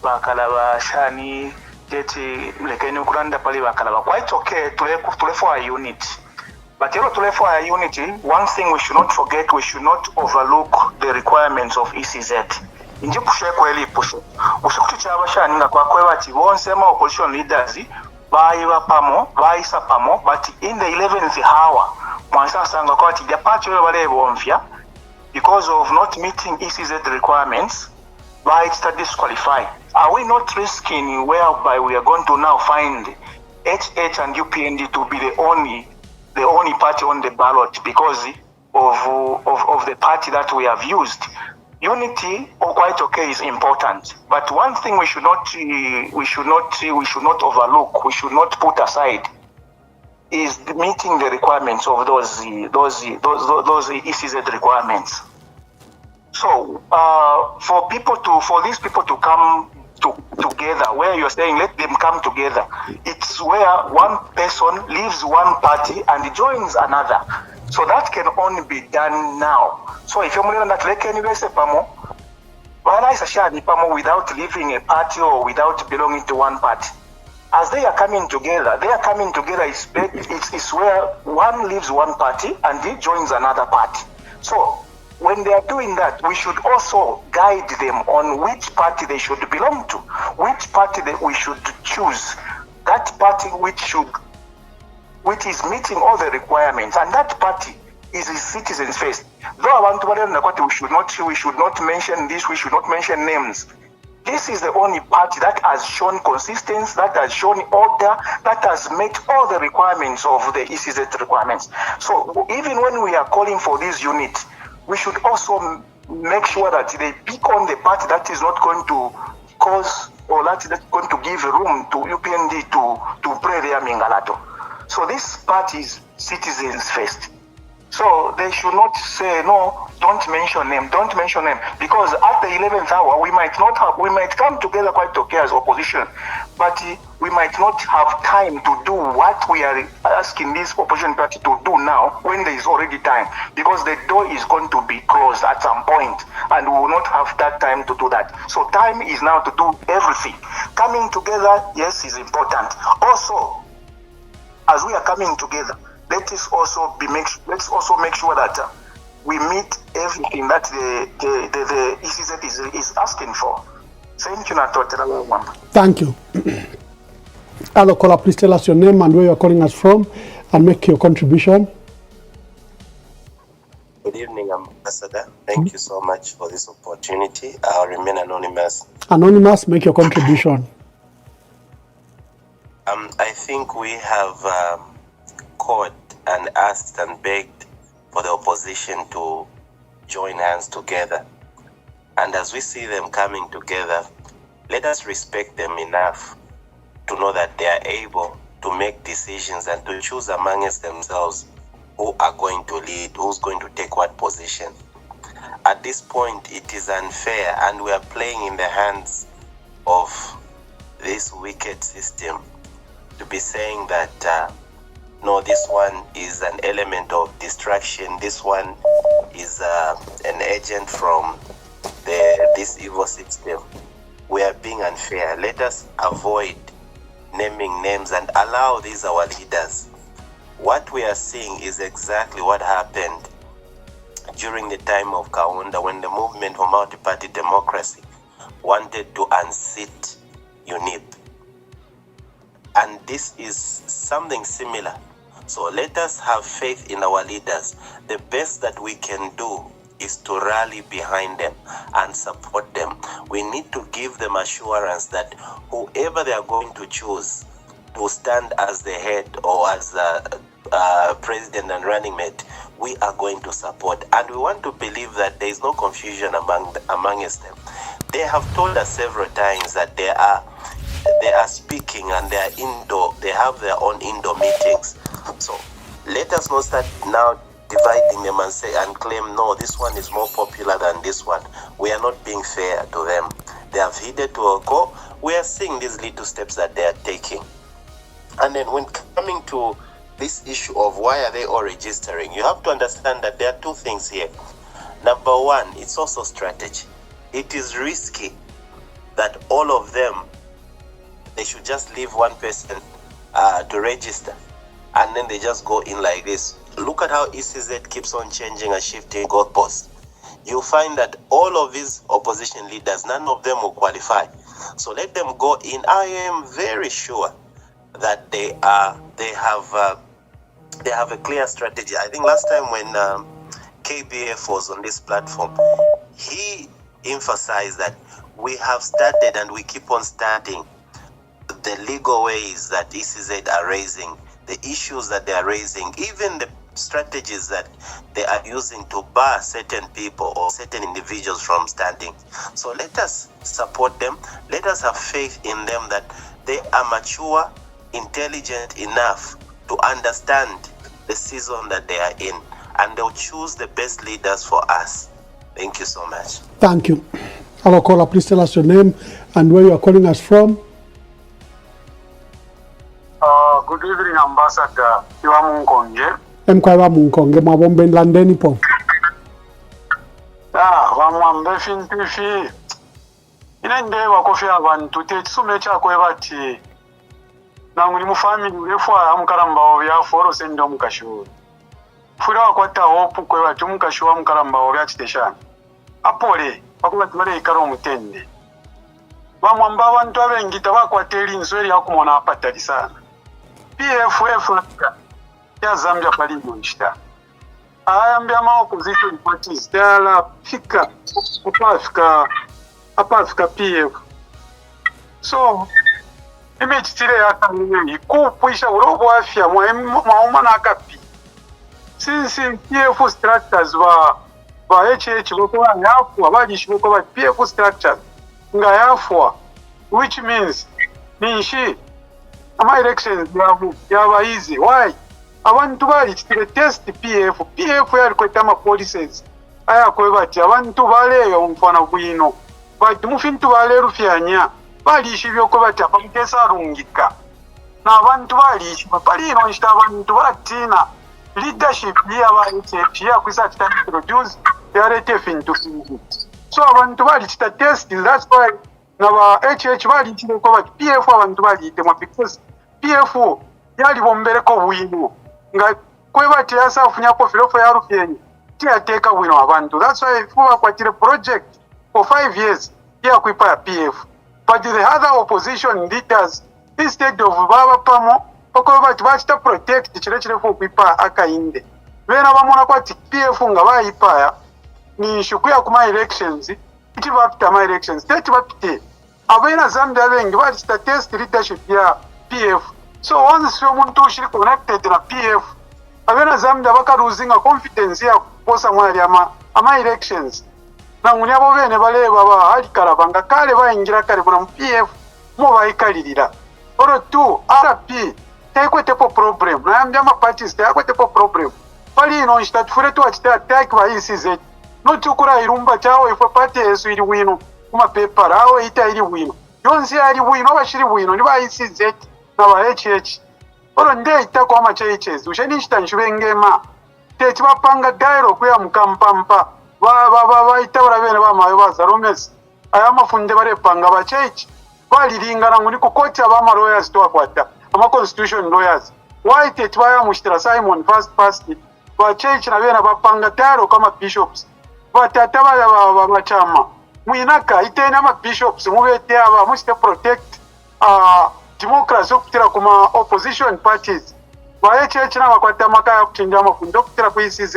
bakalaba shani jeti lekeni kuranda pali bakalaba quite okay tule for a unit. But tule for a unity, one thing we should not forget, we should not overlook the requirements of ECZ. Inji pushe kweli pushe. Usikuti chabashani nga kwa kwewa chibonsema opposition leaders baiwa pamo, baisa pamo, but in the 11th hour, mwansa sanga kwa tijapacho wale bonfia, because of not meeting ECZ requirements, by it's disqualified. Are we not risking whereby we are going to now find HH and UPND to be the only party on the ballot because of the party that we have used? Unity, quite okay, is important, but one thing we should not overlook, we should not put aside, is meeting the requirements of those ECZ requirements. So for these people to come together, where you're saying let them come together, it's where one person leaves one party and joins another. So that can only be done now. So if you're not without leaving a party or without belonging to one party, as they are coming together is where one leaves one party and he joins another party. So when they are doing that, we should also guide them on which party they should belong to, which party that we should choose, that party which is meeting all the requirements, and that party is citizens first. Though I want to we should not mention this, we should not mention names. This is the only party that has shown consistency, that has shown order, that has met all the requirements of the ECZ requirements. So even when we are calling for this unit, we should also make sure that they pick on the party that is not going to cause or that is going to give room to UPND to play their mingalato. So this party is citizens first. So they should not say, no, don't mention them, because at the 11th hour, we might come together quite okay as opposition, but we might not have time to do what we are asking this opposition party to do now when there is already time, because the door is going to be closed at some point, and we will not have that time to do that. So time is now to do everything. Coming together, yes, is important. Also, as we are coming together, let's also make sure that we meet everything that the ECZ is asking for. Thank you, Mwamba. Thank you. Hello, caller, please tell us your name and where you are calling us from and make your contribution. Good evening, Ambassador. Thank you so much for this opportunity. I'll remain anonymous. Anonymous, make your contribution. I think we have called and asked and begged for the opposition to join hands together. And as we see them coming together, let us respect them enough to know that they are able to make decisions and to choose amongst themselves who are going to lead, who's going to take what position. At this point, it is unfair, and we are playing in the hands of this wicked system to be saying that no, this one is an element of distraction, this one is an agent from this evil system. We are being unfair. Let us avoid naming names and allow these our leaders. What we are seeing is exactly what happened during the time of Kaunda, when the movement for multi-party democracy wanted to unseat UNIP. And this is something similar. So let us have faith in our leaders. The best that we can do is to rally behind them and support them. We need to give them assurance that whoever they are going to choose to stand as the head or as the president and running mate, we are going to support. And we want to believe that there is no confusion amongst them. They have told us several times that they are speaking and they have their own indoor meetings. So let us not start now dividing them and say and claim, no, this one is more popular than this one. We are not being fair to them. They have heeded to our call. We are seeing these little steps that they are taking. And then when coming to this issue of why are they all registering, you have to understand that there are two things here. Number one, it's also strategy. It is risky that all of them, they should just leave one person to register and then they just go in like this. Look at how ECZ keeps on changing and shifting goalposts. You'll find that all of these opposition leaders, none of them will qualify. So let them go in. I am very sure that they have a clear strategy. I think last time when KBF was on this platform, he emphasized that we have started and we keep on starting the legal ways that ECZ are raising, the issues that they are raising, even the strategies that they are using to bar certain people or certain individuals from standing. So let us support them. Let us have faith in them that they are mature, intelligent enough to understand the season that they are in, and they'll choose the best leaders for us. Thank you so much. Thank you. Hello, caller. Please tell us your name and where you are calling us from. Good evening, Ambassador. You are Munkonje. Mkwaiwa Munkonge mwabombe London po. Wamwambe fintifi. Inende wakofi abantu tetsume chakwe bati. Nanguli mu family ulefwa amukaramba obya foro sendo mukashuru. Fura wakwata hopu kwe bati mukashuru amukaramba obya chiteshana. Apole bakuba tibale ikaro mutende. Bamwamba abantu abengita bakwateli nsweri yakumona apatali sana. PFF ya Zambia pali mwishita. Ayambia ma opposition parties dala fika apafika PF. So image tire yaka mwenye kupuisha urobo afya mwauma na akapi. Since PF structures wa HH wako yafu abadishi wako wa PF structures nga yafu, which means nishi ama elections yaba easy. Why? Abantu bali chitire test PF yali kweta ama policies aya kwebati abantu baleyo mfana bwino but mufintu bale rufyanya bali ishibyo ko bati apamutesa arungika na abantu bali ishibyo bali ino nshita abantu batina leadership yaba HH ya kwisa chitani produce yarete fintu. So abantu bali chita test, that's why na ba HH bali chitire ko bati PF abantu bali itema because PF yali bombere ko bwino nga kwebati yasafunya ko filofo ya rufyenyi tiyateka bwino abantu. That's why fuwa kwatire project for 5 years ya kwipa ya PF, but the other opposition leaders instead of baba pamo okwebati bachita protect chirechire fu kwipa akainde bena bamona kwati PF nga bayipa ni shukuya kuma elections iti bapita ma elections tete bapite abena Zambia bengi bachita test leadership ya PF. So once umuntu ushiri connected na PF, abena Zambia bakaruzinga confidence ya kuposa mwali ama elections. Na nguni abo bene baleba ba halikala banga kale bayingira kale kuna PF mo bayikalirira. Oro tu RP tekwetepo problem. Na ambya ma parties tekwetepo problem. Pali ino nshitafure tu achita attack ba ECZ. No chukura irumba chao ifo party yesu iri wino kuma paper awo ita iri wino. Yonsi ari wino bashiri wino ni ba ECZ na ba HH. Oro nde itako ama HH usheni nshitangema teti bapanga dialogue ya mkampampa ba itabara bene bamayo baza Romes aya mafunde barepanga ba HH balilingana nguni ku court abama lawyers to akwata ama constitution lawyers why teti baya mushitira Simon first past ba HH na bene bapanga dialogue kama bishops batata ba machama mwinaka itena ama bishops mubete aba mushite protect democracy okutira kuma opposition parties vaye chechi navakwata makaya kuchinja mafundo okutira ku ECZ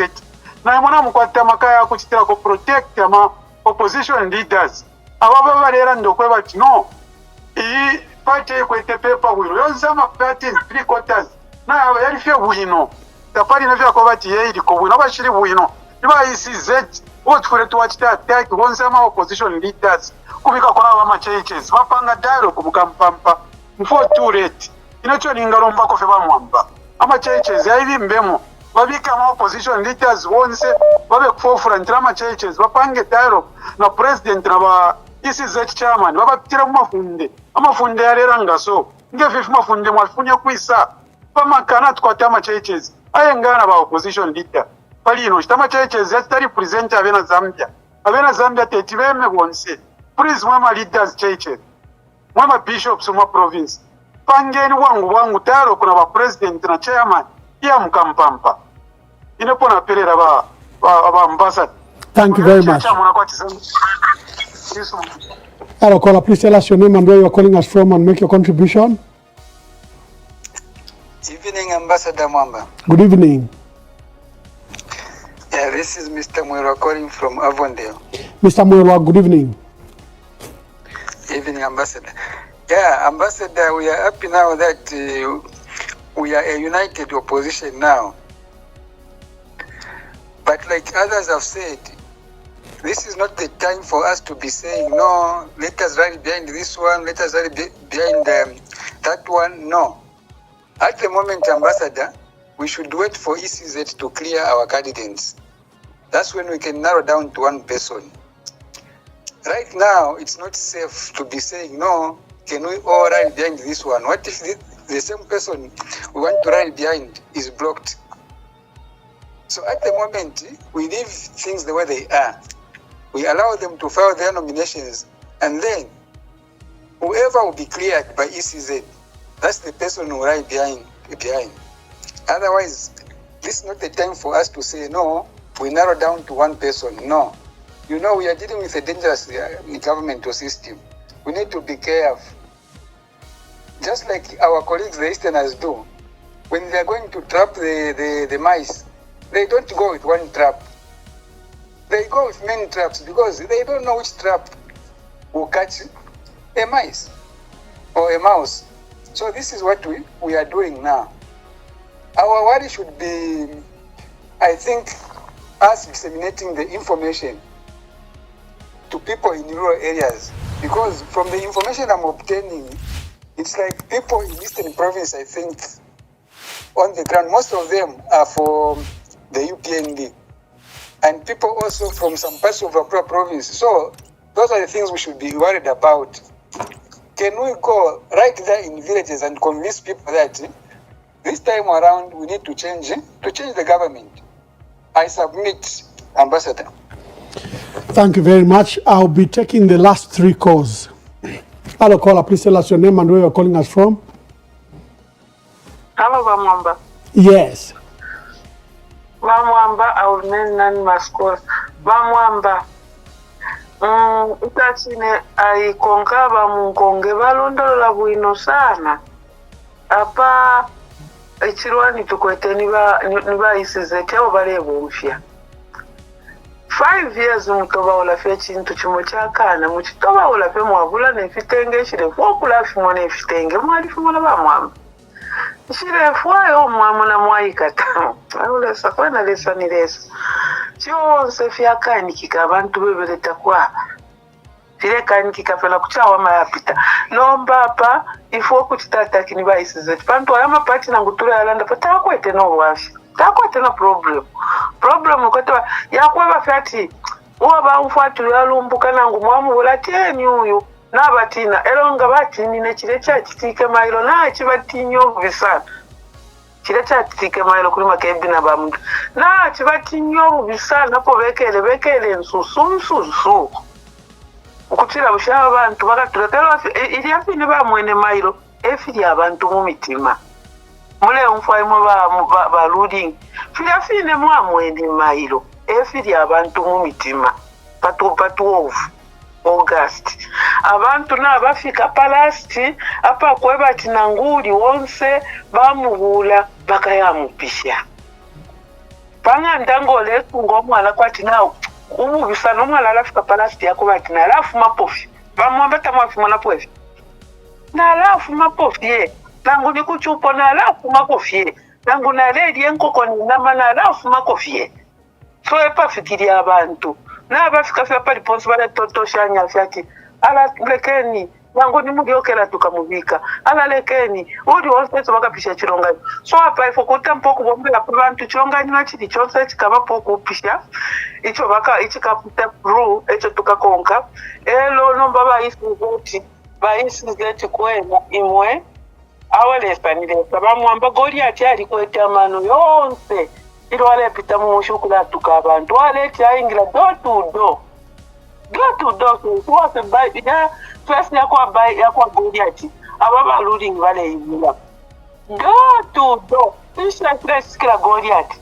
naye mwana mukwata makaya kuchitira ku protect ama opposition leaders abo balera ndokwe bati no iyi party ekwete paper wino yonse amaparties 3/4 naye yalifye bwino tapali navya ko bati yeiri ko bwino bashiri bwino niba ECZ otufure tuwachita attack bonse ama opposition leaders kubika kona ama churches bapanga dialogue mukampampa before too late inacho ningalomba ko fe bamwamba ama churches yairi mbemo babika ama opposition leaders bonse babe kufofura ntira ama churches bapange dialogue na president na ba ECZ chairman babapitira mu amafunde yarera ngaso nge fifu mafunde mwafunye kwisa pamakana tukwata ama churches ayengana ba opposition leader pali ino chitama churches yatari present abena Zambia tetibeme bonse please mwama leaders churches mwama bishops mwa province pangeni wangu taro kuna ba president na chairman ya mkampampa inepona perera ba ambassador. Thank you very much. Hello, caller, please tell us your name and where you are calling us from and make your contribution. Evening, Ambassador Mwamba. Good evening. Yeah, this is Mr. Mwelwa calling from Avondale. Mr. Mwelwa, good evening. Evening, Ambassador. Yeah, Ambassador, we are happy now that we are a united opposition now. But like others have said, this is not the time for us to be saying, no, let us rally behind this one, let us rally behind that one. No. At the moment, Ambassador, we should wait for ECZ to clear our candidates. That's when we can narrow down to one person. Right now, it's not safe to be saying, no, can we all rally behind this one? What if the same person we want to rally behind is blocked? So at the moment, we leave things the way they are. We allow them to file their nominations, and then whoever will be cleared by ECZ, that's the person who will ride behind. Otherwise, this is not the time for us to say, no, we narrow down to one person. No. You know, we are dealing with a dangerous governmental system. We need to be careful. Just like our colleagues, the Easterners, do. When they are going to trap the mice, they don't go with one trap. They go with many traps because they don't know which trap will catch a mice or a mouse. So this is what we are doing now. Our worry should be, I think, us disseminating the information to people in rural areas. Because from the information I'm obtaining, it's like people in Eastern Province, I think, on the ground, most of them are from the UPND. And people also from some parts of our province. So those are the things we should be worried about. Can we go right there in villages and convince people that this time around we need to change the government? I submit, Ambassador. Thank you very much. I'll be taking the last 3 calls. Hello, caller, please tell us your name and where you're calling us from. Hello, Mwamba. Yes. Mwamba, I will remain anonymous. Mwamba, utachine aikonga munkonge balondolola bwino sana. Apa echirwani tukwete niba isizete abo balebumfya. 5 years mutoba olafya chintu chimo chakana muchitoba olafya mwabula nefitenge shire fokula fimo nefitenge mwali fimo na bamwamba. Shire fwayo mwamuna mwaikata. Awulesa kwena lesa nilesa. Chionse fyakanikika abantu bebeleta kwa. File kanikika fela kuchawa mayapita. Nomba apa ifo kuchitata kiniba isizeti. Pantu ayama pati na ngutura yalanda pa takwete no wafi. Takwete na problem. Problem ukatoa yakweba fyati. Uwa ba mfatu yalumbuka nangu mwamu ulateni uyu. Nabatina elonga batini ne chile cha chitike mailo na chibatinyo bisana. Chile cha chitike mailo kuli makebi na bamundu. Na chibatinyo bisana po bekele nsusu. Ukutira bushaba abantu bakatuletera ili afine ba mwene mailo efiri abantu mu mitima. Mule umfaimo ba loading. Fili afine mwa mwene mailo efiri abantu mu mitima. Patu ofu. August. Abantu na bafika palasti apa kweba tinanguli wonse bamuhula bakayamupisha. Panga ndangole ngomwana kwati nawo ubu bisano mwana alafika palasti yako batina alafu mapofi. Bamwambata mwafi mwana pofi. Na alafu mapofi ye. Nangu ni kuchupo na alafu makofi ye. Nangu na ledi enkoko ni nama na alafu makofi ye. So epa fikiri abantu. Na abafika fya pali ponsi wale toto shanya fyati. Ala lekeni. Nangu ni mugiokela tukamubika. Ala lekeni. Udi onse waka pisha chirongani. So hapa ifo kutampo kubombela kubantu chirongani wachidi chonse chikaba poku pisha. Icho waka ichika puta ru. Icho tukakonka. Elo nomba ba isi zoti. Ba isi zoti kwema imwe. Awalesanilesa bamwamba Goliati alikwete amano yonse ilo walepita mumushukula tuka abantu waleti ayingira do to do wose ya first yakwa Goliati ababa luling vale yimula do to do isha sikira Goliati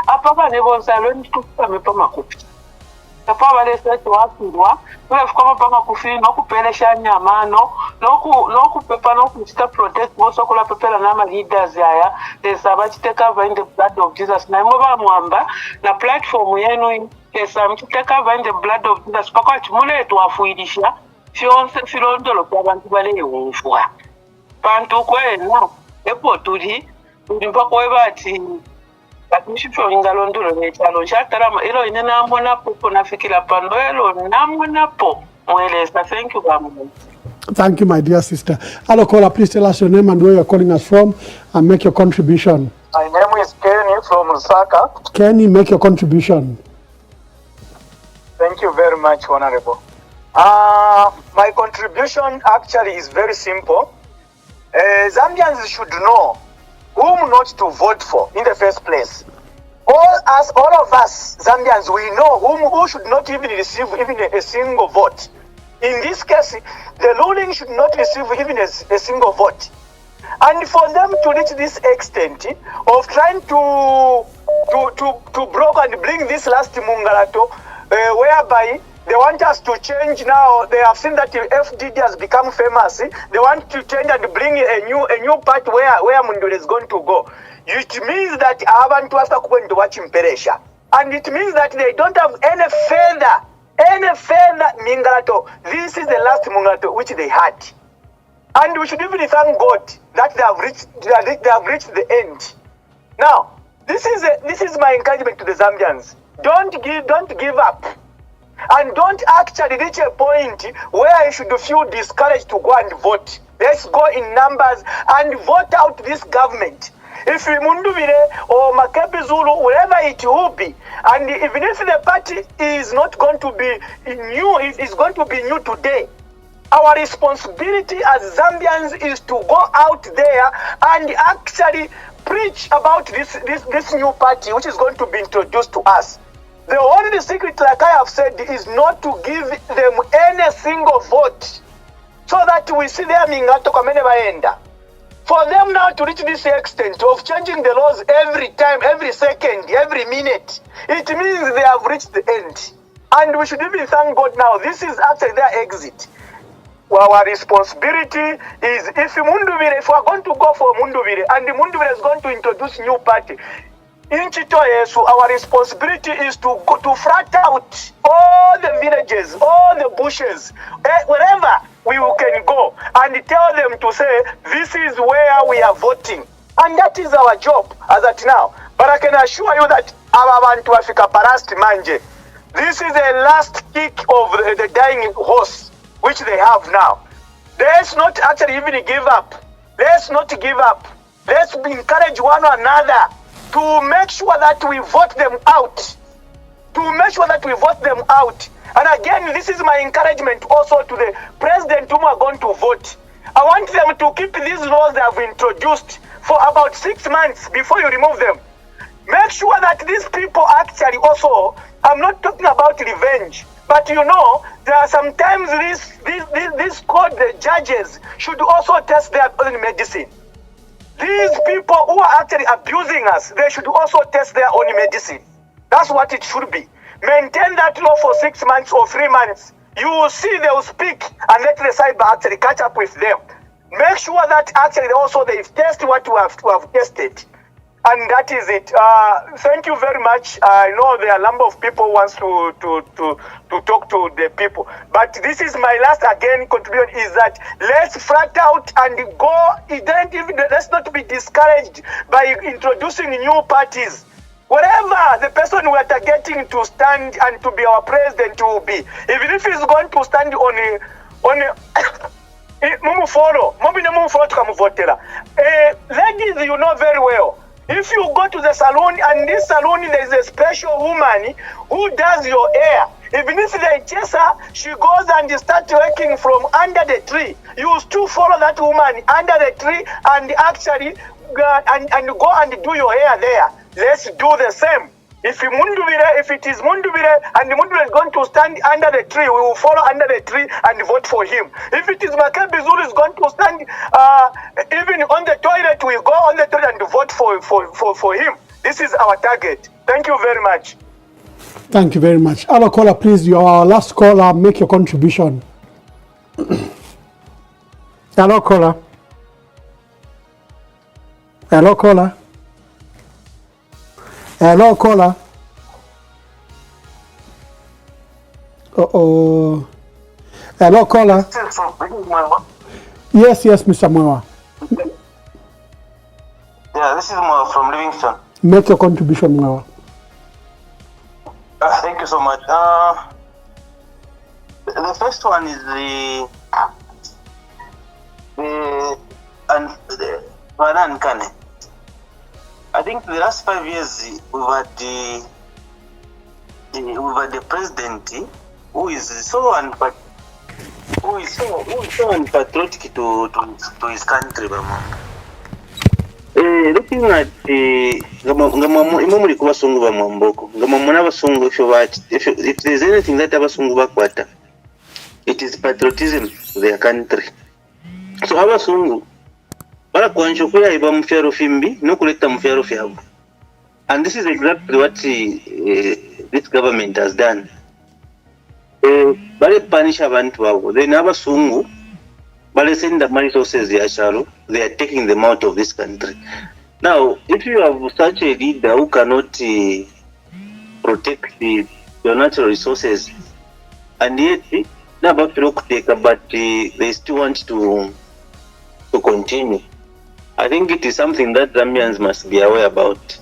apapa nebonsalo nitukupa makupi Kapa wale setu wakurwa, wale fukama panga kufiri, noku pele shanya amano, noku pepa, noku chita protect, moso kula pepela nama leaders yaya, sabachi take over in the blood of Jesus. Na imoba Mwamba, na platform yenu, sabachi take over in the blood of Jesus. Pako atumule etu wafuidisha, filondolo kwa bantu wale yunfua. Pantu kwe na, epo tuli mpako weba ati, Atisho ingalondolo nechalo shatarama ilo inena amona popo nafikila pando elo namona po mweleza. Thank you very much. Thank you, my dear sister. Hello, caller, please tell us your name and where you're calling us from and make your contribution. My name is Kenny from Lusaka. Kenny, make your contribution. Thank you very much, Honorable. My contribution actually is very simple. Zambians should know whom not to vote for in the first place. All of us Zambians, we know who should not even receive even a single vote. In this case, the ruling should not receive even a single vote. And for them to reach this extent of trying to broke and bring this last Mungalato, whereby they want us to change now. They have seen that FDD has become famous. They want to change and bring a new part where Mundule is going to go. It means that abantu wasa going to watch Imperesha. And it means that they don't have any further Mingalato. This is the last Mungalato which they had. And we should even thank God that they have reached the end. Now, this is my encouragement to the Zambians. Don't give up. And don't actually reach a point where you should feel discouraged to go and vote. Let's go in numbers and vote out this government. If Munduvire or Makebi Zulu, wherever it will be, and even if the party is not going to be new, it is going to be new today. Our responsibility as Zambians is to go out there and actually preach about this new party which is going to be introduced to us. The only secret, like I have said, is not to give them any single vote so that we see them in Atoka. For them now to reach this extent of changing the laws every time, every second, every minute, it means they have reached the end. And we should even thank God now. This is actually their exit. Well, our responsibility is if we are going to go for Munduvire and the Munduvire is going to introduce new party, our responsibility is to flat out all the villages, all the bushes, wherever we can go and tell them to say, this is where we are voting. And that is our job as at now. But I can assure you that Ababantu Africa Parasti Manje, this is the last kick of the dying horse which they have now. Let's not actually even give up. Let's not give up. Let's encourage one another to make sure that we vote them out. And again, this is my encouragement also to the president whom are going to vote. I want them to keep these laws they have introduced for about 6 months before you remove them. Make sure that these people actually also, I'm not talking about revenge, but you know, there are sometimes these court judges should also test their own medicine. These people who are actually abusing us, they should also test their own medicine. That's what it should be. Maintain that law for 6 months or 3 months. You will see they will speak and let the cyber actually catch up with them. Make sure that actually also they test what you have tested. And that is it. Thank you very much. I know there are a number of people who wants to talk to the people. But this is my last again contribution is that let's flat out and go. Let's not be discouraged by introducing new parties. Whatever the person we are targeting to stand and to be our president will be, even if he's going to stand on ladies, you know very well. If you go to the salon and this salon there is a special woman who does your hair, even if they chase her, she goes and starts working from under the tree. You still follow that woman under the tree and actually and go and do your hair there. Let's do the same. If it is Mundubire and Mundubire is going to stand under the tree, we will follow under the tree and vote for him. If it is Makebi Zulu is going to stand even on the toilet, we go on the toilet and vote for him. This is our target. Thank you very much. Thank you very much. Other caller, please, you are our last caller. Make your contribution. Hello, caller. Hello, caller. Hello, caller. Uh-oh. Hello, caller. Yes, Mr. Mwawa. Yeah, this is Mwawa from Livingston. Make your contribution, Mwawa. Thank you so much. The first one is the Banan Kane. I think the last 5 years we've had the president who is so unpatriotic to his country. Looking at if there's anything that abasungu bakwata, it is patriotism to their country. So abasungu barakwanja kuyaiba mufyaro fimbi nokuleta mufyaro fyabo, and this is exactly what this government has done. Bale punish abantu babo, then abasungu bale send the money sources yashalo, they are taking them out of this country. Now, if you have such a leader who cannot protect your natural resources, and yet but they still want to continue, I think it is something that Zambians must be aware about.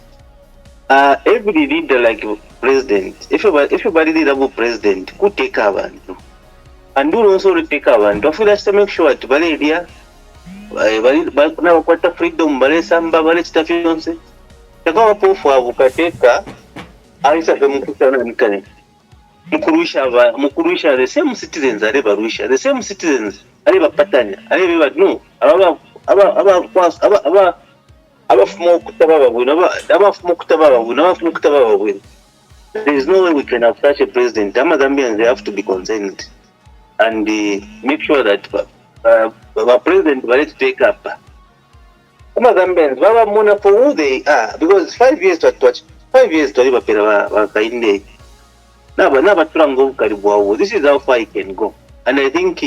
Every leader like president, if everybody leader president could take abantu, and do also take abantu, I feel has to make sure to Valeria na wakwata freedom bale samba bale chitafyonse takawa pofu avukateka alisa femukutana nikane mukurusha the same citizens are barusha, the same citizens are bapatanya are no there is no way we can have such a president. Zambians, they have to be concerned and make sure that our president will take up. Zambians, Baba for who they are, because 5 years to watch, 5 years to live a this is how far he can go. And I think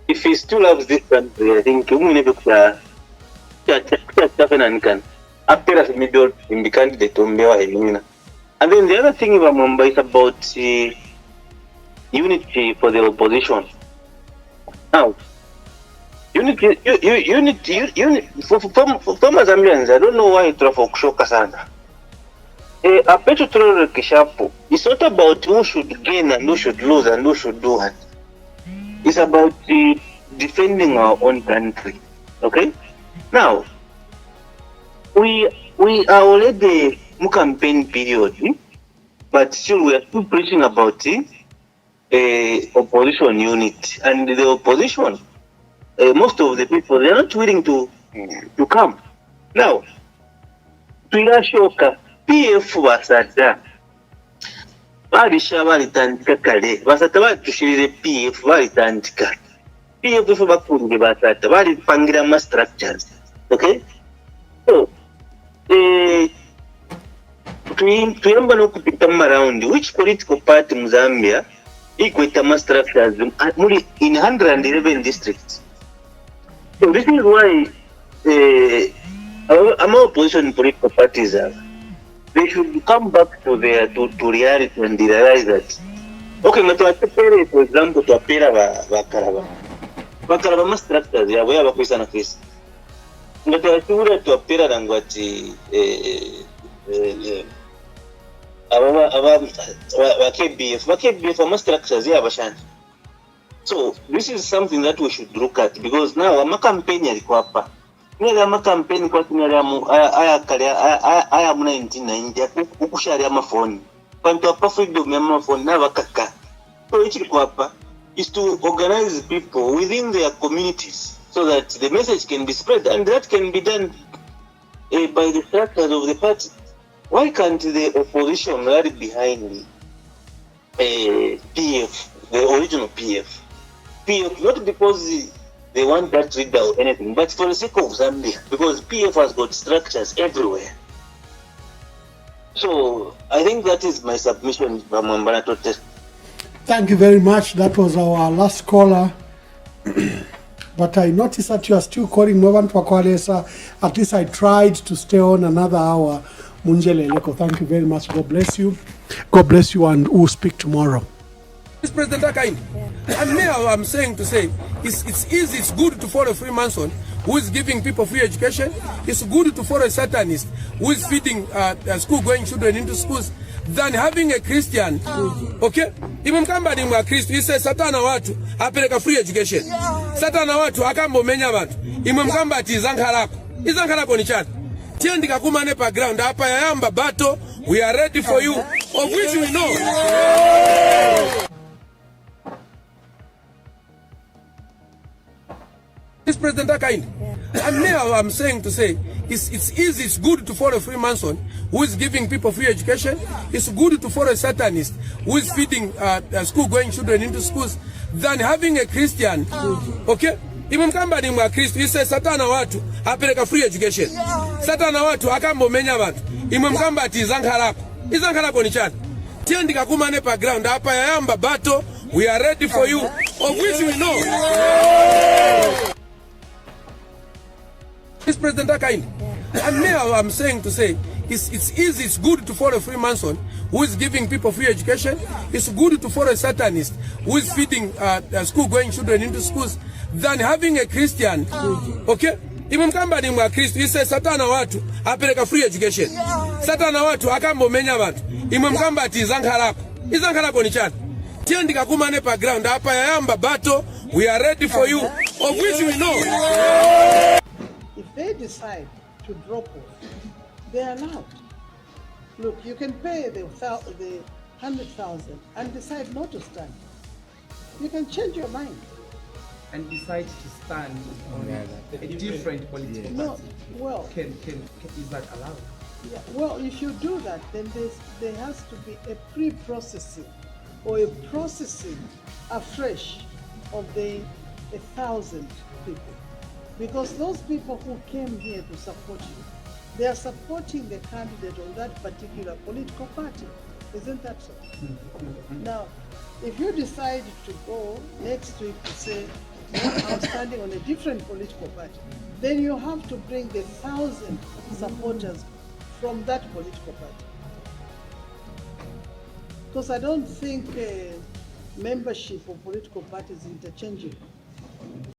if he still loves this country, I think he will never after a middle in the candidate and then the other thing about Mwamba is about unity for the opposition. Now, unity for Zambians, I don't know why you travel kushoka sana. It's not about who should gain and who should lose and who should do what. It's about defending our own country. Okay? Now, we are already in campaign period, but still we are still preaching about opposition unit, and the opposition, most of the people, they are not willing to come. Now, Twirashoka PF basata barisha balitandika kale basata batushirire PF balitandika PF bakunde basata balipangira ma structures. Okay, so tuyamba n'okupitamu around which political party mu Zambia equator structures in 111 districts. So this is why our opposition political parties they should come back to reality and realize that okay, for example, to appear bakaraba ma structures yabwe abakwisa na kwisa ngatwasubira to appear nangwati KBF ma structures yabashana. So this is something that we should look at, because now ama campaign yaliko hapa nile ama campaign kwa kinali aya mu 1990 ukushali ama phone kwanto apa freedom ya ama phone na bakaka. So ichiko hapa is to organize people within their communities so that the message can be spread, and that can be done by the structures of the party. Why can't the opposition rally behind PF, the original PF? Not because they want that leader or anything, but for the sake of Zambia, because PF has got structures everywhere. So I think that is my submission, Mwamba. Thank you very much. That was our last caller. But I noticed that you are still calling Mwamba Emmanuel. At least I tried to stay on another hour. Munjele Leko, thank you very much. God bless you. God bless you, and we'll speak tomorrow. This President Akain, and now I'm saying to say, it's easy, it's good to follow a Freemason who is giving people free education. It's good to follow a Satanist who is feeding school-going children into schools than having a Christian. Okay? Even kambani mwa Kristo, he says Satana watu apeleka free education. Satana watu akambo menya watu. Imwe mkamba ati izankarako. Izankarako ni chani. Tiendi kakumane pa ground hapa ya yamba bato, we are ready for you, of which we know. This President Akain, and now I'm saying to say, it's easy, it's good to follow a Freemason who is giving people free education. It's good to follow a Satanist who is feeding school-going children into schools than having a Christian. Okay? Even kambani mwa Kristo, he says Satana watu apeleka free education. Satana watu akambo menya watu. Imwe mkamba ati izankarako. Izankarako ni chani. Tiendi kakumane pa ground hapa ya yamba bato, we are ready for you, of which we know. This President Akain, and now I'm saying to say, it's easy, it's good to follow a Freemason who is giving people free education. It's good to follow a Satanist who is feeding school-going children into schools than having a Christian. Okay? Even kambani mwa Kristo, he says Satana watu apeleka free education. Satana watu akambo menya watu. Imwe mkamba ati izankarako. Izankarako ni chani. Tiendi kakumane pa ground hapa ya yamba bato, we are ready for you, of which we know. If they decide to drop off, they are allowed. Look, you can pay the 100,000 and decide not to stand. You can change your mind. And decide to stand on a different political party. No, well, is that allowed? Yeah, well, if you do that, then there has to be a pre-processing or a processing afresh of the 1,000 people. Because those people who came here to support you, they are supporting the candidate on that particular political party. Isn't that so? Now, if you decide to go next week to say, I'm standing on a different political party, then you have to bring the 1,000 supporters from that political party. Because I don't think membership of political parties is interchangeable.